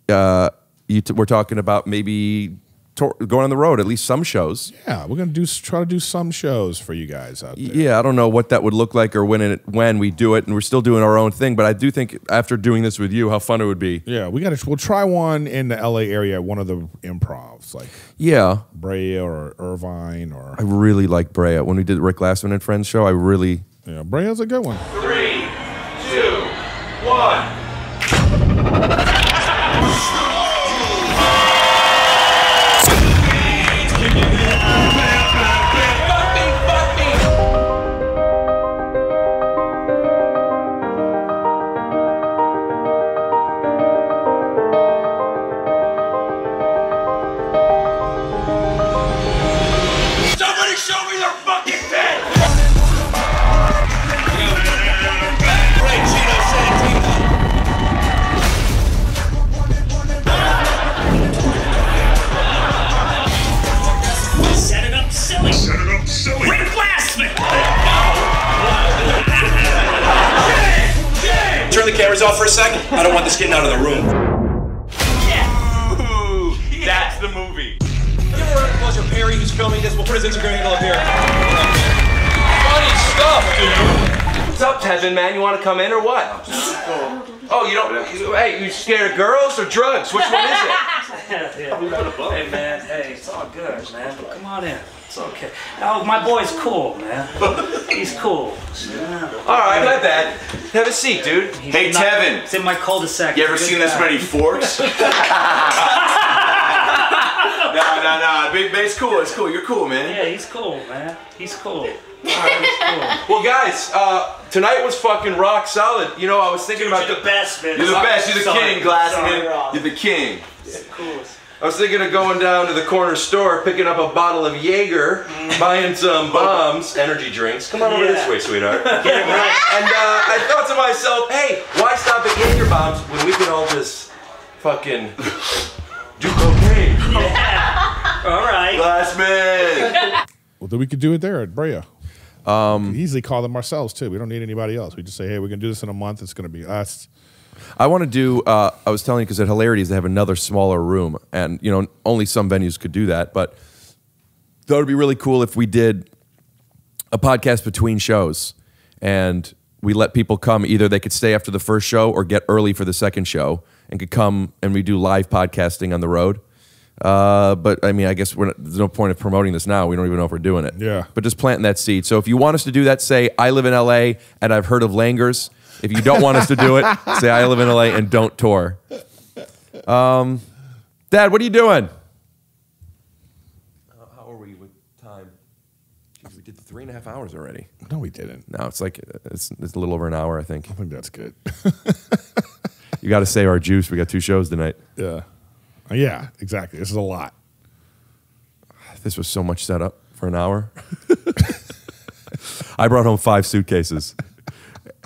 we're talking about maybe going on the road, at least some shows. Yeah, we're gonna try to do some shows for you guys out there. Yeah, I don't know what that would look like or when we do it, and we're still doing our own thing. But I do think after doing this with you, how fun it would be. Yeah, we'll try one in the LA area, one of the improvs, like Brea or Irvine or. I really like Brea. When we did the Rick Glassman and Friends show, Yeah, Brea's a good one. 3, 2, 1. Turn the cameras off for a second. I don't want this getting out of the room. Ooh, that's the movie. Close your Perry who's filming this. We'll put his Instagram handle up here. Funny stuff, dude. What's up, Tevin, man? You want to come in or what? Oh, you don't. Hey, you scared of girls or drugs? Which one is it? Hey, man. Hey, it's all good, man. Come on in. It's okay. Oh, my boy's cool, man. He's cool. All right, my bad. Have a seat, dude. Hey, Tevin. It's in my cul-de-sac. You ever seen this many forks? No. It's cool. It's cool. You're cool, man. Yeah, he's cool, man. He's cool. Well, guys, tonight was fucking rock solid. I was thinking about the best, man. You're the best. You're the king, Glassman. You're the king. Yeah, cool. I was thinking of going down to the corner store, picking up a bottle of Jaeger, buying some bombs, energy drinks. Come on over this way, sweetheart. Get it right. And I thought to myself, hey, why stop at Jaeger bombs when we can all just fucking do cocaine? Yeah. All right. Glassman. Well, then we could do it there at Brea. We can easily call them ourselves too. We don't need anybody else. We just say, hey, we're gonna do this in a month. It's gonna be us. I want to do. I was telling you because at Hilarities they have another smaller room, and only some venues could do that. But that would be really cool if we did a podcast between shows, and we let people come. Either they could stay after the first show or get early for the second show, and could come and we do live podcasting on the road. But I mean, I guess there's no point of promoting this now. We don't even know if we're doing it. Yeah. But just planting that seed. So if you want us to do that, say I live in LA and I've heard of Langers. If you don't want us to do it, say I live in LA and don't tour. Dad, what are you doing? How are we with time? Jeez, we did 3.5 hours already. No, we didn't. No, it's like it's a little over an hour, I think. I think that's good. You got to save our juice. We got 2 shows tonight. Yeah. Yeah, exactly. This is a lot. This was so much setup for an hour. I brought home 5 suitcases.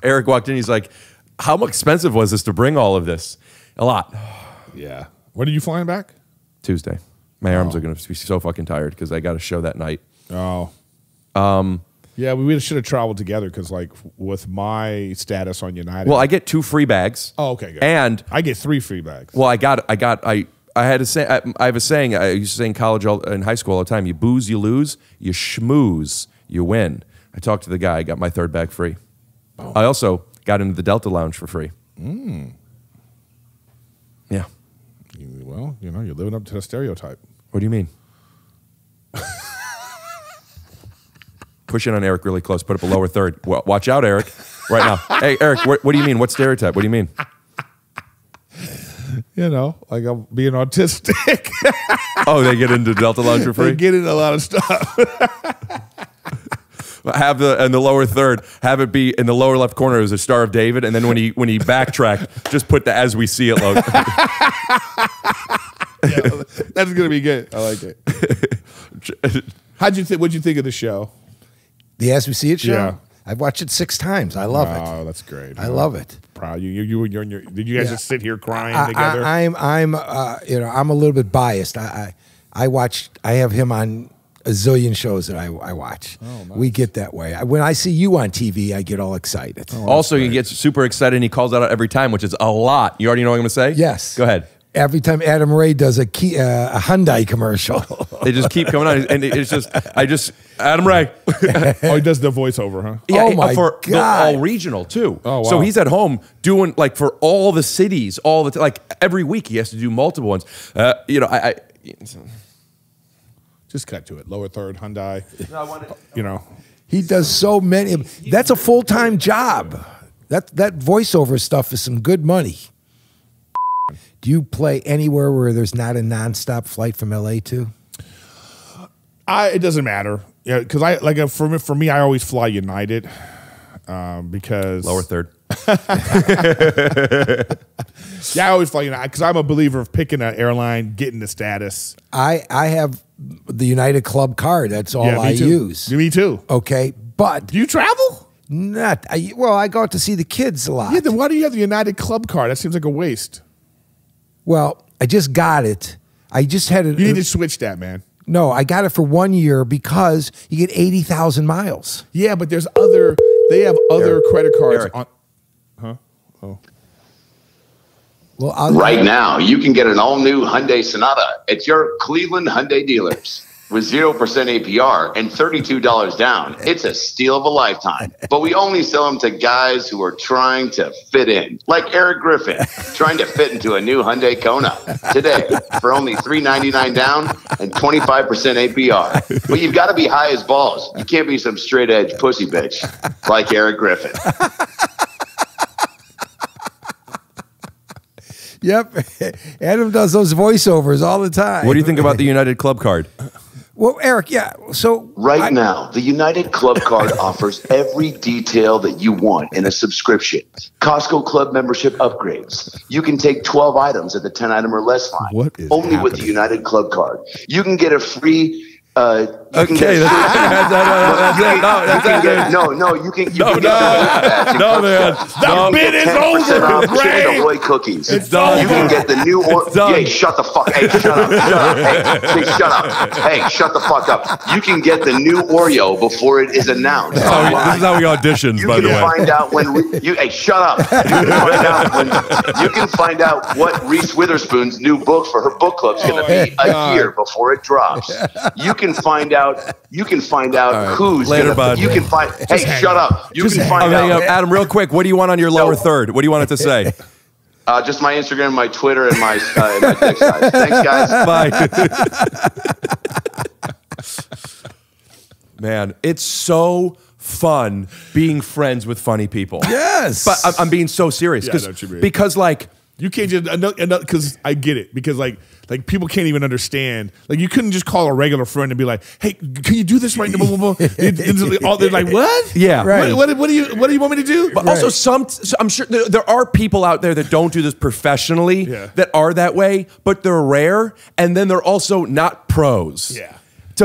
Erik walked in. He's like, how expensive was this to bring all of this? A lot. Yeah. When are you flying back? Tuesday. My arms are going to be so fucking tired because I got a show that night. Oh. Yeah, we really should have traveled together because, like, with my status on United. Well, I get 2 free bags. Oh, okay, good. And I get 3 free bags. Well, I had to say, I have a saying. I used to say in college, in high school all the time: you booze, you lose; you schmooze, you win. I talked to the guy. I got my 3rd bag free. Oh. I also got into the Delta Lounge for free. Yeah. Well, you're living up to the stereotype. What do you mean? Push in on Erik really close. Put up a lower third. Well, watch out, Erik. Right now. Hey, Erik, what do you mean? What stereotype? What do you mean? Like I'm being autistic. Oh, they get into Delta Lounge for free? They get into a lot of stuff. Have in the lower third, have it be in the lower left corner as a Star of David, and then when he backtracked, just put the "As We See It" logo. Yeah, that's gonna be good. I like it. What'd you think of the show? The As We See It show? Yeah. I've watched it 6 times. I love it. Oh, that's great. I love it. Proud you and your. Did you guys just sit here crying together? I'm a little bit biased. I have him on a zillion shows that I watch. Oh, nice. We get that way. When I see you on TV, I get all excited. Also, he gets super excited and he calls that out every time, which is a lot. You already know what I'm going to say? Yes. Go ahead. Every time Adam Ray does a Hyundai commercial. They just keep coming on. And it's just, Adam Ray. Oh, he does the voiceover, huh? Yeah, Oh, my for God. all regional, too. Oh, wow. So he's at home doing, like, for all the cities, like, every week he has to do multiple ones. You know, Just cut to it. Lower third, Hyundai. You know. He does so many. That's a full-time job. That voiceover stuff is some good money. Do you play anywhere where there's not a nonstop flight from LA to? It doesn't matter. Yeah, because for me, I always fly United because lower third. Yeah, I always fly United because I'm a believer of picking an airline, getting the status. I have the United Club card. That's all I use. Me too. Okay, but do you travel? Not. Well, I go out to see the kids a lot. Yeah, then why do you have the United Club card? That seems like a waste. Well, I just got it. I just had it. You need to switch that, man. No, I got it for 1 year because you get 80,000 miles. Yeah, but there's other. They have other credit cards Erik. on. Huh? Oh. Well, right now, you can get an all-new Hyundai Sonata at your Cleveland Hyundai dealers with 0% APR and $32 down. It's a steal of a lifetime. But we only sell them to guys who are trying to fit in, like Erik Griffin, trying to fit into a new Hyundai Kona today for only $399 down and 25% APR. But you've got to be high as balls. You can't be some straight-edge pussy bitch like Erik Griffin. Yep. Adam does those voiceovers all the time. What do you think about the United Club card? Well, Erik, yeah. So right now, the United Club card offers every detail that you want in a subscription. Costco Club membership upgrades. You can take 12 items at the 10-item or less line. What is only happening? with the United Club card. You can get a free. Okay, that's it. No, you can. No, man. The bid is over, Ray. Ahoy cookies. It's done. You can get the new. done. Hey, shut the fuck. Hey, shut up. Hey, shut up. Hey, shut the fuck up. You can get the new Oreo before it is announced. This is how we auditions, by the way. You can find out when. Hey, shut up. You can find out what Reese Witherspoon's new book for her book club is going to be a year before it drops. You can find out. Right. Who's later, gonna, bud. You can find. Hey, shut up. You can find out. Adam, real quick. What do you want on your lower third? What do you want it to say? Just my Instagram, my Twitter, and my dick size. Thanks, guys. Bye. Man, it's so fun being friends with funny people. Yes. But I'm being so serious. Yeah, I know what you mean. Because like, you can't just because I get it because like people can't even understand. Like you couldn't just call a regular friend and be like, "Hey, can you do this right now?" Blah, blah, blah. They're like, "What? Yeah, right. What do you want me to do?" But also, I'm sure there are people out there that don't do this professionally that are that way, but they're rare, and then they're also not pros. Yeah.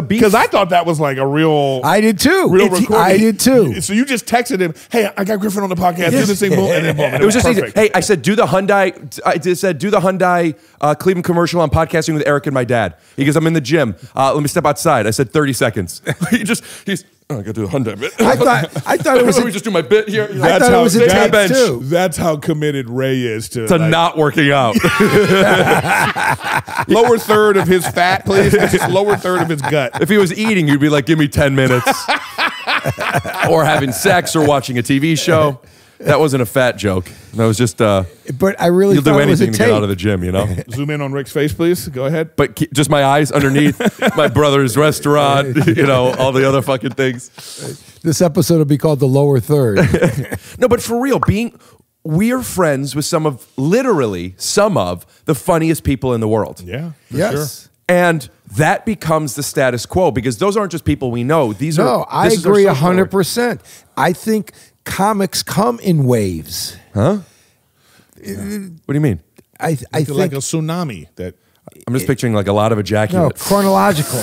Because I thought that was like a real. I did too. Real recording. I did too. So you just texted him, "Hey, I got Griffin on the podcast. Do this thing," and then boom. It was just easy. Hey, I said, do the Hyundai. I just said, do the Hyundai Cleveland commercial. I'm podcasting with Erik and my dad. He goes, I'm in the gym. Let me step outside. I said 30 seconds. he's. Oh, I got to do the Hyundai bit. I thought it was. Let me just do my bit here. I thought it was a tape bench. too. That's how committed Ray is to not working out. Lower third of his fat, please. Just lower third of his gut. If he was eating, you'd be like, give me 10 minutes. Or having sex or watching a TV show. That wasn't a fat joke. That was just. But I really you'll do anything to get out of the gym, you know. Zoom in on Rick's face, please. Go ahead. But just my eyes underneath my brother's restaurant. You know, all the other fucking things. This episode will be called The Lower Third. No, but for real, we're friends with literally some of the funniest people in the world. Yeah. Yes. Sure. And that becomes the status quo because those aren't just people we know. These are. No, I agree 100%. I think comics come in waves. Huh? What do you mean? I think like a tsunami that. I'm just picturing like a lot of ejaculate. No, chronological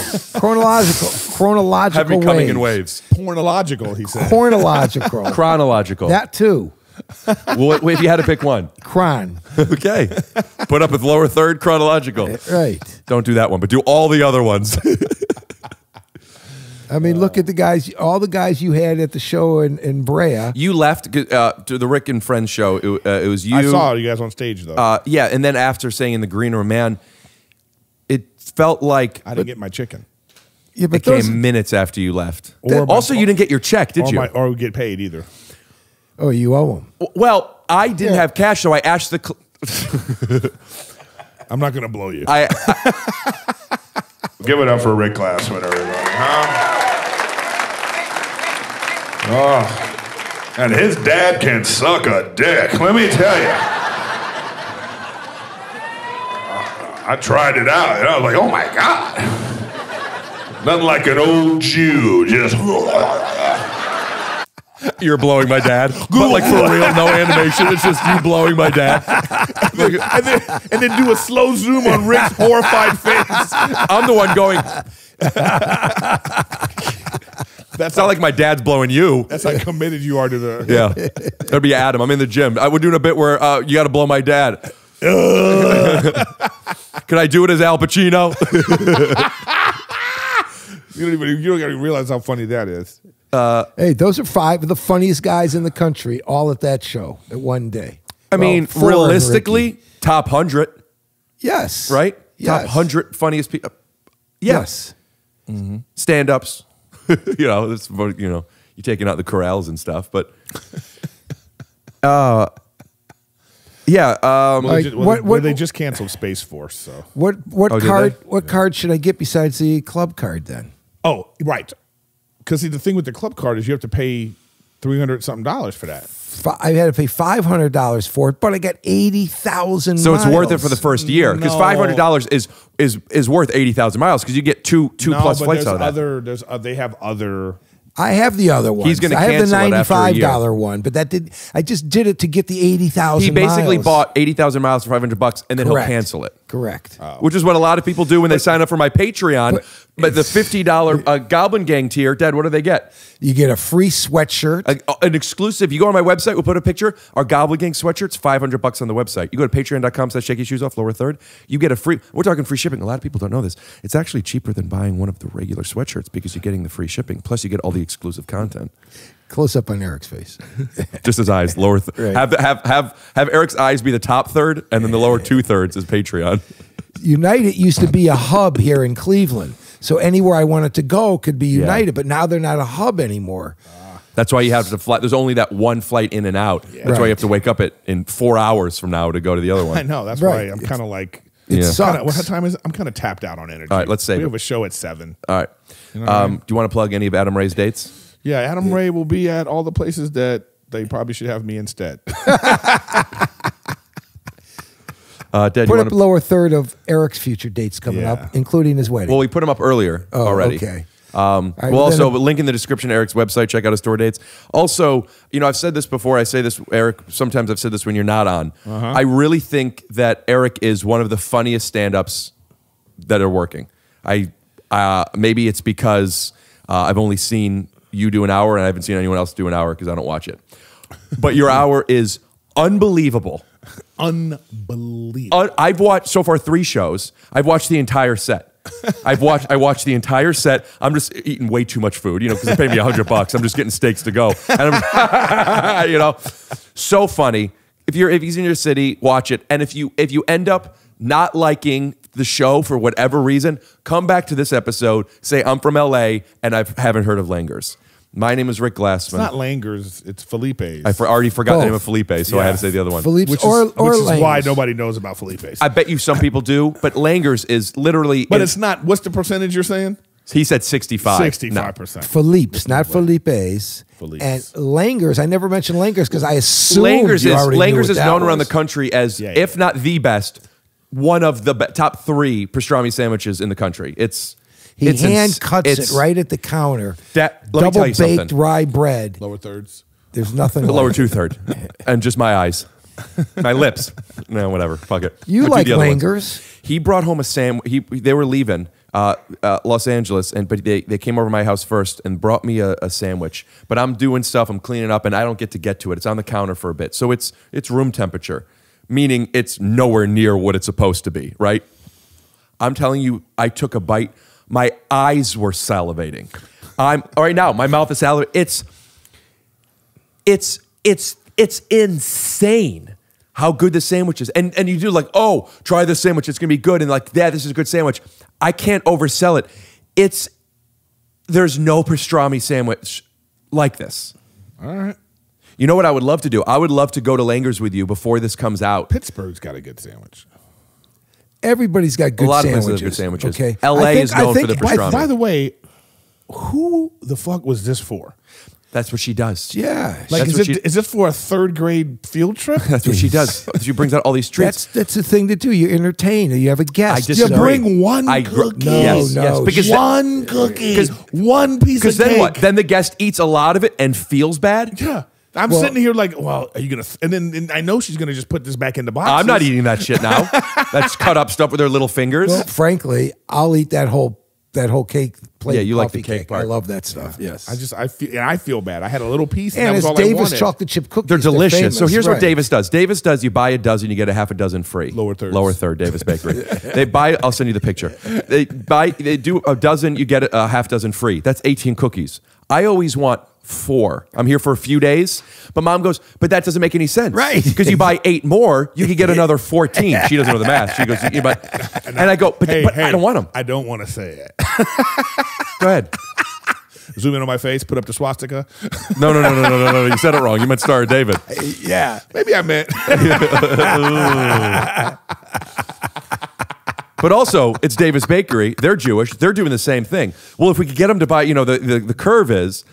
Heavy waves. coming in waves. Pornological, he said. Chronological. That too. Well, if you had to pick one. Cron. Okay. Put up with lower third chronological. Right. Don't do that one, but do all the other ones. I mean, look at the guys, all the guys you had at the show in Brea. You left to the Rick and Friends show. It was you. I saw you guys on stage, though. Yeah, and then after saying in the green room, man, it felt like... I didn't get my chicken. Yeah, but it came minutes after you left. Also, you didn't get your check, did you? Or get paid either. Oh, you owe them. Well, I didn't have cash, so I asked the... I'm not going to blow you. Give it up for Rick Glassman, everybody. Oh, and his dad can suck a dick. Let me tell you. I tried it out, and I was like, oh my God. Nothing like an old Jew, just... You're blowing my dad, but like for real, no animation. It's just you blowing my dad. and then do a slow zoom on Rick's horrified face. I'm the one going. That's not like my dad's blowing you. That's how committed you are to the... Yeah. That'd be Adam. I'm in the gym. We're doing a bit where you got to blow my dad. Can I do it as Al Pacino? You don't even realize how funny that is. Hey, those are 5 of the funniest guys in the country, all at that show at one day. I mean, realistically, top 100. Yes. Right? Yes. Top 100 funniest people. Yes. Mm-hmm. Stand-ups. You're taking out the corrals and stuff, but... they just canceled Space Force, so... What card should I get besides the club card, then? Oh, right. Because the thing with the club card is you have to pay $300-something for that. I had to pay $500 for it, but I got 80,000 So miles. it's worth it for the first year because $500 is worth 80,000 miles because you get two plus flights out of that. They have other. I have the other one. He's going to cancel it after a year. I have the $95 one, but I just did it to get the 80,000. He basically bought 80,000 miles for $500, and then he'll cancel it. Correct. Which is what a lot of people do when they sign up for my Patreon. But the $50 Goblin Gang tier, Dad, what do they get? You get a free sweatshirt. An exclusive. You go on my website, we'll put a picture. Our Goblin Gang sweatshirts, $500 on the website. You go to patreon.com/shakyshoesoff, lower third. You get a free, we're talking free shipping. A lot of people don't know this. It's actually cheaper than buying one of the regular sweatshirts because you're getting the free shipping. Plus, you get all the exclusive content. Close up on Erik's face. Just his eyes, lower third. Right. Have Erik's eyes be the top third, and then the lower 2/3 is Patreon. United used to be a hub here in Cleveland. So anywhere I wanted to go could be United, but now they're not a hub anymore. That's why you have to fly. There's only that one flight in and out. Yeah. That's why you have to wake up in 4 hours from now to go to the other one. I know. That's why I'm kind of like... It sucks. What time is it? I'm kind of tapped out on energy. All right, let's save We have a show at 7. All right. You know what I mean? Do you want to plug any of Adam Ray's dates? Yeah, Adam Ray will be at all the places that they probably should have me instead. Dad, put up lower third of Erik's future dates coming up, including his wedding. Well, we put him up earlier already. Okay. We'll also link in the description to Erik's website. Check out his tour dates. Also, I've said this before. I say this, Erik. Sometimes I've said this when you're not on. I really think that Erik is one of the funniest stand-ups that are working. Maybe it's because I've only seen you do an hour and I haven't seen anyone else do an hour because I don't watch it. But your hour is unbelievable. Unbelievable. I've watched so far 3 shows. I've watched the entire set. I watched the entire set. I'm just eating way too much food, because they pay me $100. I'm just getting steaks to go. And I'm, so funny. If he's in your city, watch it. And if you end up not liking the show for whatever reason, come back to this episode, say I'm from LA and I haven't heard of Langers. My name is Rick Glassman. It's not Langers, it's Felipe's. I already forgot the name of Felipe, so I had to say the other one. Felipe's which or is why nobody knows about Felipe's. I bet you some people do, but Langers is literally... But it's not... What's the percentage you're saying? He said 65. 65%. Philippe's, not Felipe's. And Langers, I never mentioned Langers because I assumed Langers is known around the country as, if not the best, one of the top 3 pastrami sandwiches in the country. He hand cuts it right at the counter. Double baked rye bread. Lower thirds. There's nothing. The lower 2/3, and just my eyes, my lips. No, whatever. Fuck it. You like Langers? He brought home a sandwich. They were leaving Los Angeles, but they came over to my house first and brought me a sandwich. But I'm doing stuff. I'm cleaning up, and I don't get to it. It's on the counter for a bit, so it's room temperature, meaning it's nowhere near what it's supposed to be. Right? I'm telling you, I took a bite. My eyes were salivating. right now. My mouth is salivating. It's insane how good the sandwich is. And you do like, oh, try this sandwich. It's gonna be good. And like, yeah, this is a good sandwich. I can't oversell it. There's no pastrami sandwich like this. All right. You know what I would love to do? I would love to go to Langer's with you before this comes out. Pittsburgh's got a good sandwich. Everybody's got good a lot sandwiches. of places have good sandwiches. Okay. LA is known for the pastrami. By the way, who the fuck was this for? That's what she does. Yeah. Like, is this for a 3rd grade field trip? That's what she does. She brings out all these treats. That's the thing to do. You entertain. You have a guest. I disagree. You bring one cookie. No. Because one cookie. One piece of cake. Because then what? Then the guest eats a lot of it and feels bad? Yeah. I'm sitting here like, well, are you going to... And then I know she's going to just put this back in the box. I'm not eating that shit now. That's cut up stuff with her little fingers. Well, frankly, I'll eat that whole cake plate. Yeah, you like the coffee cake part. I love that stuff. Yes. I feel bad. I had a little piece and that was it's all I Davis wanted. chocolate chip cookies. They're delicious. famous, So here's right. what Davis does. Davis does, you buy a dozen, you get a half a dozen free. Lower thirds. Lower third, Davis Bakery. I'll send you the picture. They do a dozen, you get a half dozen free. That's 18 cookies. I always want 4. I'm here for a few days. But mom goes, but that doesn't make any sense. Right. Because you buy 8 more, you can get another 14. She doesn't know the math. She goes, and I go, but I don't want them. I don't want to say it. Go ahead. Zoom in on my face, put up the swastika. No. You said it wrong. You meant Star David. Yeah. Maybe I meant. But also, it's Davis Bakery. They're Jewish. They're doing the same thing. Well, if we could get them to buy, the curve is.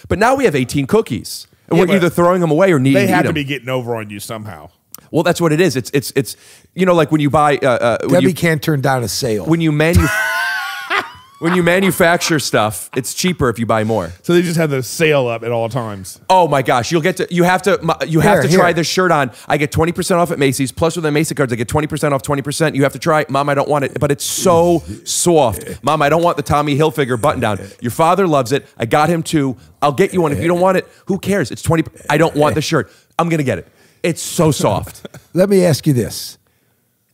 But now we have 18 cookies. And we're either throwing them away or needing to eat them. They have to be getting over on you somehow. Well, that's what it is. It's like when you buy... Debbie can't turn down a sale. When you manufacture stuff, it's cheaper if you buy more. So they just have the sale up at all times. Oh my gosh, you have to try this shirt on. I get 20% off at Macy's. Plus with the Macy's cards, I get 20% off 20%. You have to try it. Mom, I don't want it, but it's so soft. Mom, I don't want the Tommy Hilfiger button down. Your father loves it. I got him too. I'll get you one. If you don't want it, who cares? It's 20. I don't want the shirt. I'm gonna get it. It's so soft. Let me ask you this.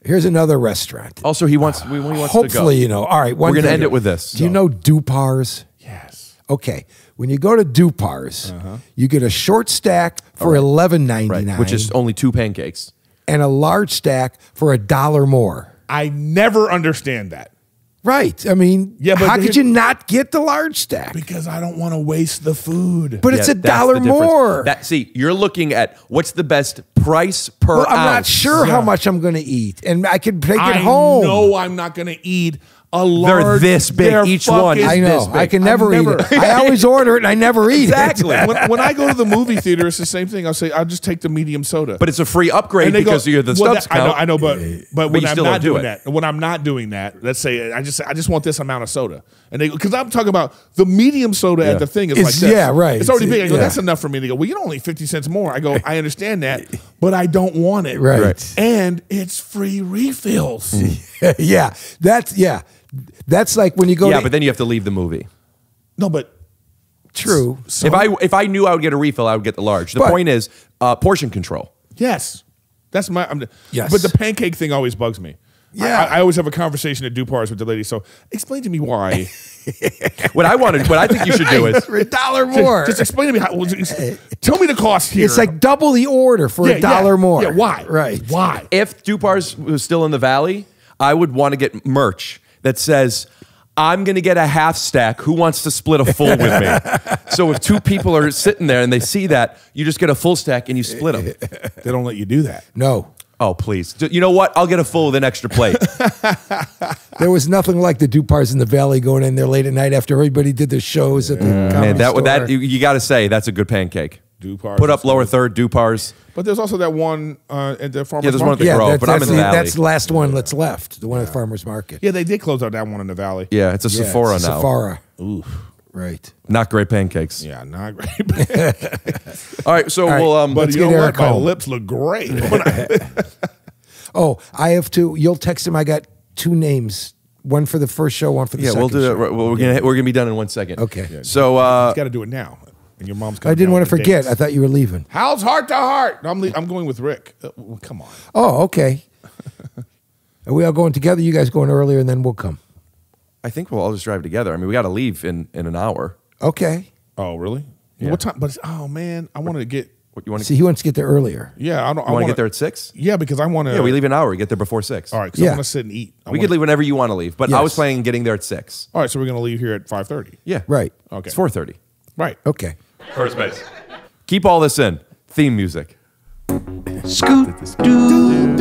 Here's another restaurant. Also, he wants to go. Hopefully, all right. We're going to end it with this. Do you know Dupar's? Yes. Okay. When you go to Dupar's, you get a short stack for $11.99. Right, which is only 2 pancakes. And a large stack for $1 more. I never understand that. Right. I mean, but how could you not get the large stack? Because I don't want to waste the food. But it's $1 more. See, you're looking at what's the best price per ounce. I'm not sure how much I'm going to eat, and I can take it home. I know I'm not going to eat a large. They're this big, each one. I know. I can never eat it. I always order it, and I never eat exactly. it. When I go to the movie theater, it's the same thing. I'll say, I'll just take the medium soda. But it's a free upgrade because you're the stubs count. I know, but when you I'm still not don't do doing it. that, when I'm not doing that, let's say I just want this amount of soda, and they because I'm talking about the medium soda at the thing is like this. Yeah, right. It's already big. I go, that's enough for me to go. Well, you know, only 50 cents more. I go, I understand that, but I don't want it. Right. And it's free refills. That's like when you go. Yeah, but then you have to leave the movie. No, but true. If I knew I would get a refill, I would get the large. The point is portion control. Yes, that's my. Yes, but the pancake thing always bugs me. Yeah, I always have a conversation at Dupar's with the lady. So explain to me why. What I think you should do is for $1 more. Just explain to me tell me the cost here. It's like double the order for $1 more. Yeah, why? Right. Why? If Dupar's was still in the Valley, I would want to get merch that says, I'm going to get a half stack. Who wants to split a full with me? So if 2 people are sitting there and they see that, you just get a full stack and you split them. They don't let you do that. No. Oh, please. You know what? I'll get a full with an extra plate. There was nothing like the Dupar's in the Valley going in there late at night after everybody did their shows at the comedy store. You got to say, that's a good pancake. Dupar's Put up lower third, Dupar's. But there's also that one at the farmer's market. Yeah, there's one at the Grove, but I'm in the Valley. That's the last one that's left, the one at the farmer's market. Yeah, they did close out that one in the Valley. Yeah, it's a Sephora now. Sephora. Oof. Right. Not great pancakes. Yeah, not great pancakes. All right, so we'll... but you know what? My lips look great. Oh, I have to... You'll text him. I got 2 names. One for the first show, one for the second we'll do show. that. Well, we're gonna be done in 1 second. Okay. Yeah, so... you got to do it now. And your mom's coming. I didn't want to forget. Dates. I thought you were leaving. How's heart to heart? No, I'm going with Rick. Well, come on. Oh, okay. Are we all going together? You guys going earlier, and then we'll come. I think we'll all just drive together. I mean, we got to leave in an hour. Okay. Oh, really? Yeah. What time? But oh man, I want to get. What you want to? See, he wants to get there earlier. Yeah, I don't. You want to get there at 6? Yeah, because I want to. Yeah, we leave an hour. We get there before 6. All right, because I want to sit and eat. We could leave whenever you want to leave, but I was planning on getting there at 6. All right, so we're gonna leave here at 5:30. Yeah. Right. Okay. It's 4:30. Right. Okay. First base. Keep all this in. Theme music. Scoop doo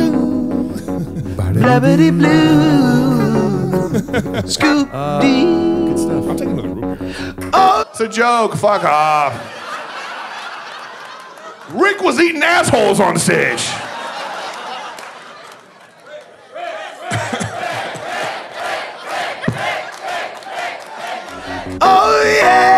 Blabbity blue. Scoop dee. Good stuff. I'll take another root beer. Oh, it's a joke. Fuck off. Rick was eating assholes on stage. Oh yeah.